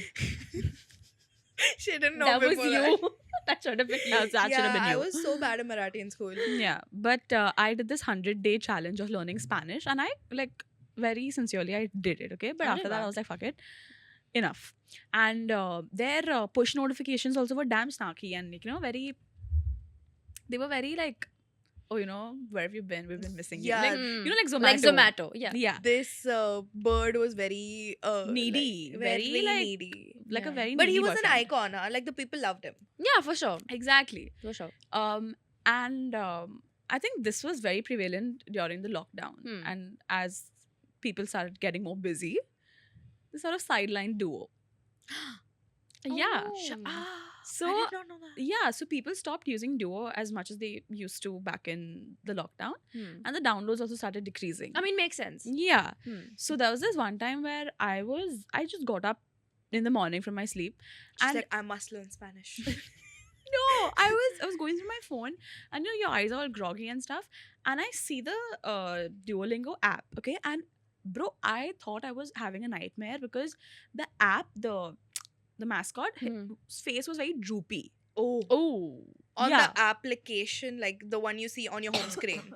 She didn't know That was before you. That should have been you. That should have been I you. was so bad at Marathi in school. Yeah, but I did this 100-day challenge of learning Spanish, and I like very sincerely I did it. Okay, but Arre after that I wow. was like, fuck it, enough. And their push notifications also were damn snarky and like, very. They were very like, oh, where have you been? We've been missing Yeah. you. Like, like Zomato. Like Zomato. Yeah. Yeah. This bird was very Needy, like, very, like, needy. Like a Yeah. very. But he needy was an version. icon. Like the people loved him. Yeah, for sure. Exactly. For sure. And I think this was very prevalent during the lockdown. And as people started getting more busy, they sort of sidelined Duo. Yeah. Oh. So I did not know that. yeah, so people stopped using Duo as much as they used to back in the lockdown, and the downloads also started decreasing. I mean, makes sense. Yeah. Hmm. So there was this one time where I just got up in the morning from my sleep, She's and like, I must learn Spanish. no, I was going through my phone, and your eyes are all groggy and stuff, and I see the Duolingo app, okay, and bro, I thought I was having a nightmare because the app, the mascot, his face was very droopy. Oh. Oh. On Yeah. the application, like the one you see on your home screen.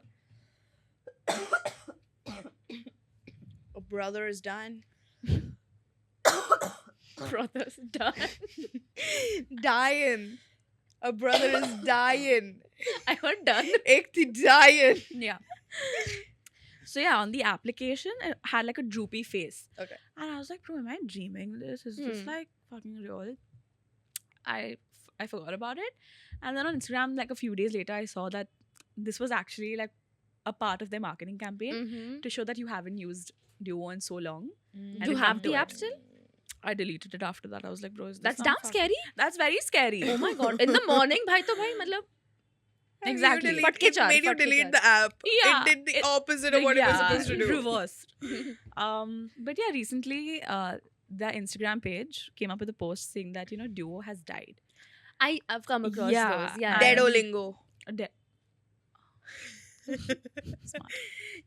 A brother is done. Brothers done. Dying. A brother is dying. I heard done. Ek thi dying. Yeah. So yeah, on the application, it had like a droopy face. Okay. And I was like, bro, am I dreaming this? Is this like fucking real? I forgot about it. And then on Instagram, like a few days later, I saw that this was actually like a part of their marketing campaign to show that you haven't used Duo in so long. And You have to the it. app still? I deleted it after that. I was like, bro, is this That's not damn fun? scary. That's very scary. Oh my god. In the morning, bhai to bhai, matlab. Exactly. It Fatke char, made you fatke delete char. the app. Yeah, It did the it- opposite of what it was supposed to do. Reversed. But yeah, recently the Instagram page came up with a post saying that Duo has died. I've come across Yeah, those. Yeah. and- Deadolingo. De- Smart.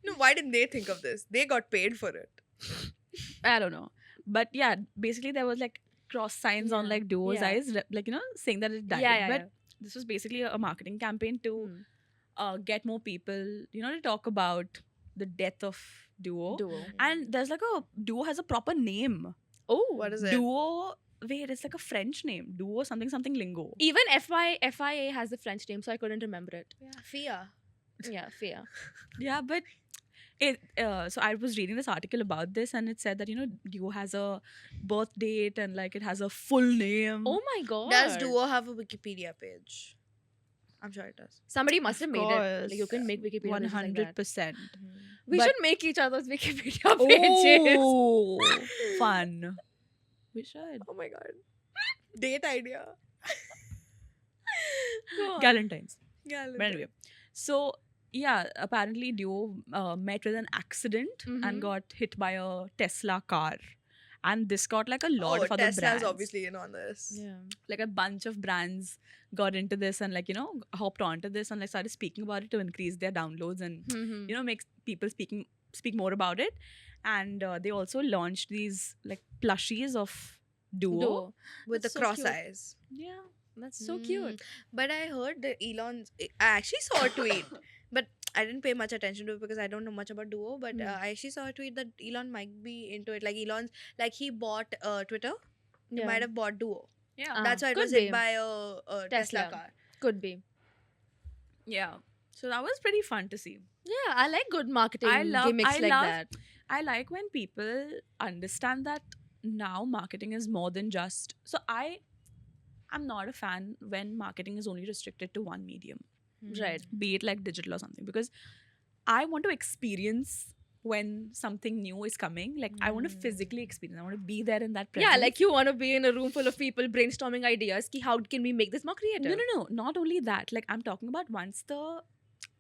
No, why didn't they think of this? They got paid for it. I don't know, but yeah, basically there was like cross signs on Yeah, like Duo's yeah. eyes, like saying that it died. Yeah, yeah, but yeah. this was basically a marketing campaign to get more people, to talk about the death of Duo. Duo. And there's like Duo has a proper name. Oh. What is it? Duo wait, it's like a French name. Duo something something lingo. Even FIA has a French name, so I couldn't remember it. Fia. Yeah, Fia. Yeah, but so I was reading this article about this, and it said that Duo has a birth date and like it has a full name. Oh my god. Does Duo have a Wikipedia page? I'm sure it does. Somebody must have Of made it. Like, you course. can make Wikipedia pages like that. 100%. We But- should make each other's Wikipedia pages. Oh, fun. We should. Oh my god. Date idea. Go on. Galentine's. Yeah, But anyway, so yeah, apparently Duo met with an accident Mhm. and got hit by a Tesla car. And this got like a lot of other Tesla's brands. obviously in on this. Yeah. Like a bunch of brands got into this and like, hopped onto this and like started speaking about it to increase their downloads and, Mhm. makes people speak more about it. And they also launched these like plushies of Duo. Duo. With That's the so cross cute. eyes. Yeah. That's so cute. But I heard that I actually saw a tweet, but I didn't pay much attention to it because I don't know much about Duo. But I actually saw a tweet that Elon might be into it. Like he bought Twitter. He might have bought Duo. Yeah. That's why it could was hit be. by a Tesla Tesla. car. Could be. Yeah. So that was pretty fun to see. Yeah, I like good marketing I love gimmicks like that. I like when people understand that now marketing is more than just. So I'm not a fan when marketing is only restricted to one medium, Right. be it like digital or something, because I want to experience when something new is coming. Like I want to physically experience. I want to be there in that presence. Yeah, like you want to be in a room full of people brainstorming ideas. Ki how can we make this more creative? no. Not only that. Like I'm talking about once the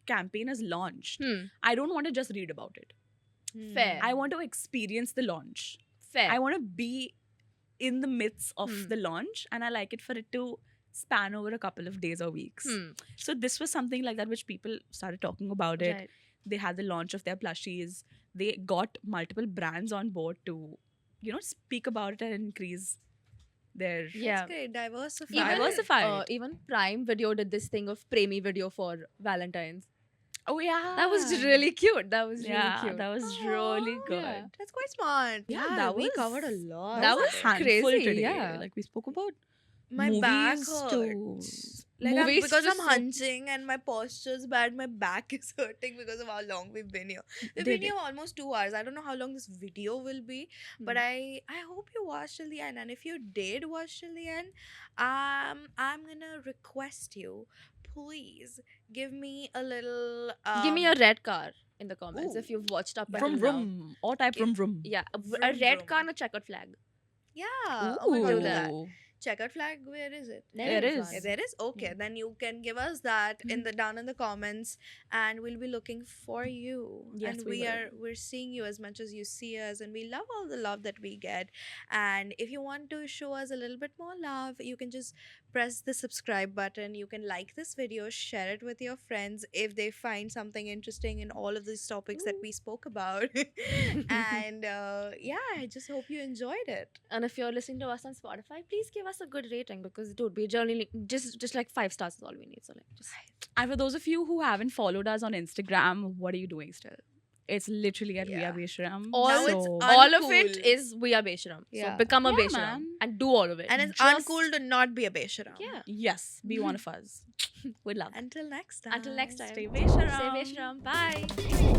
campaign is launched. Hmm. I don't want to just read about it. Fair. I want to experience the launch. Fair. I want to be in the midst of Hmm. the launch, and I like it for it to span over a couple of days or weeks. Hmm. So this was something like that which people started talking about it. Right. They had the launch of their plushies. They got multiple brands on board to, speak about it and increase their. Yeah. That's great. Diversify. Diversified. Even Prime Video did this thing of Premi video for Valentine's. Oh yeah, That was really cute. That was really yeah, cute. that was really Aw, good. yeah. That's quite smart. Yeah, that we was- covered a lot. that a was handful crazy, today. yeah. Like we spoke about My back movies hurts. to Like Movies because to I'm so- hunching and my posture's bad, my back is hurting because of how long we've been here. We've They been here almost 2 hours. I don't know how long this video will be, but I hope you watched till the end. And if you did watch till the end, I'm gonna request you, please give me a little. Give me a red car in the comments if Ooh. you've watched up from until now. room or type from room. Yeah, a Vroom, red vroom. car and a checkered flag. Yeah. Oh my god, do that. Ooh. Checkered flag, where is it? There is one. There is? Okay, then you can give us that in the down in the comments, and we'll be looking for you. Yes, and we will. we're seeing you as much as you see us, and we love all the love that we get. And if you want to show us a little bit more love, you can just press the subscribe button. You can like this video, share it with your friends if they find something interesting in all of these topics that we spoke about. And yeah, I just hope you enjoyed it. And if you're listening to us on Spotify, please give us a good rating because dude, we generally just like 5 stars is all we need. So like just And for those of you who haven't followed us on Instagram, what are you doing still? It's literally at Yeah. Via Besharam. all, Now it's all of it uncool. is we are Besharam. Yeah. So become a Yeah, Besharam man. and do all of it. And it's Just- uncool to not be a Besharam. yeah. Yes, be one of us. We'd love it. Until next time. Until next time. Stay Besharam. Stay Besharam. Bye.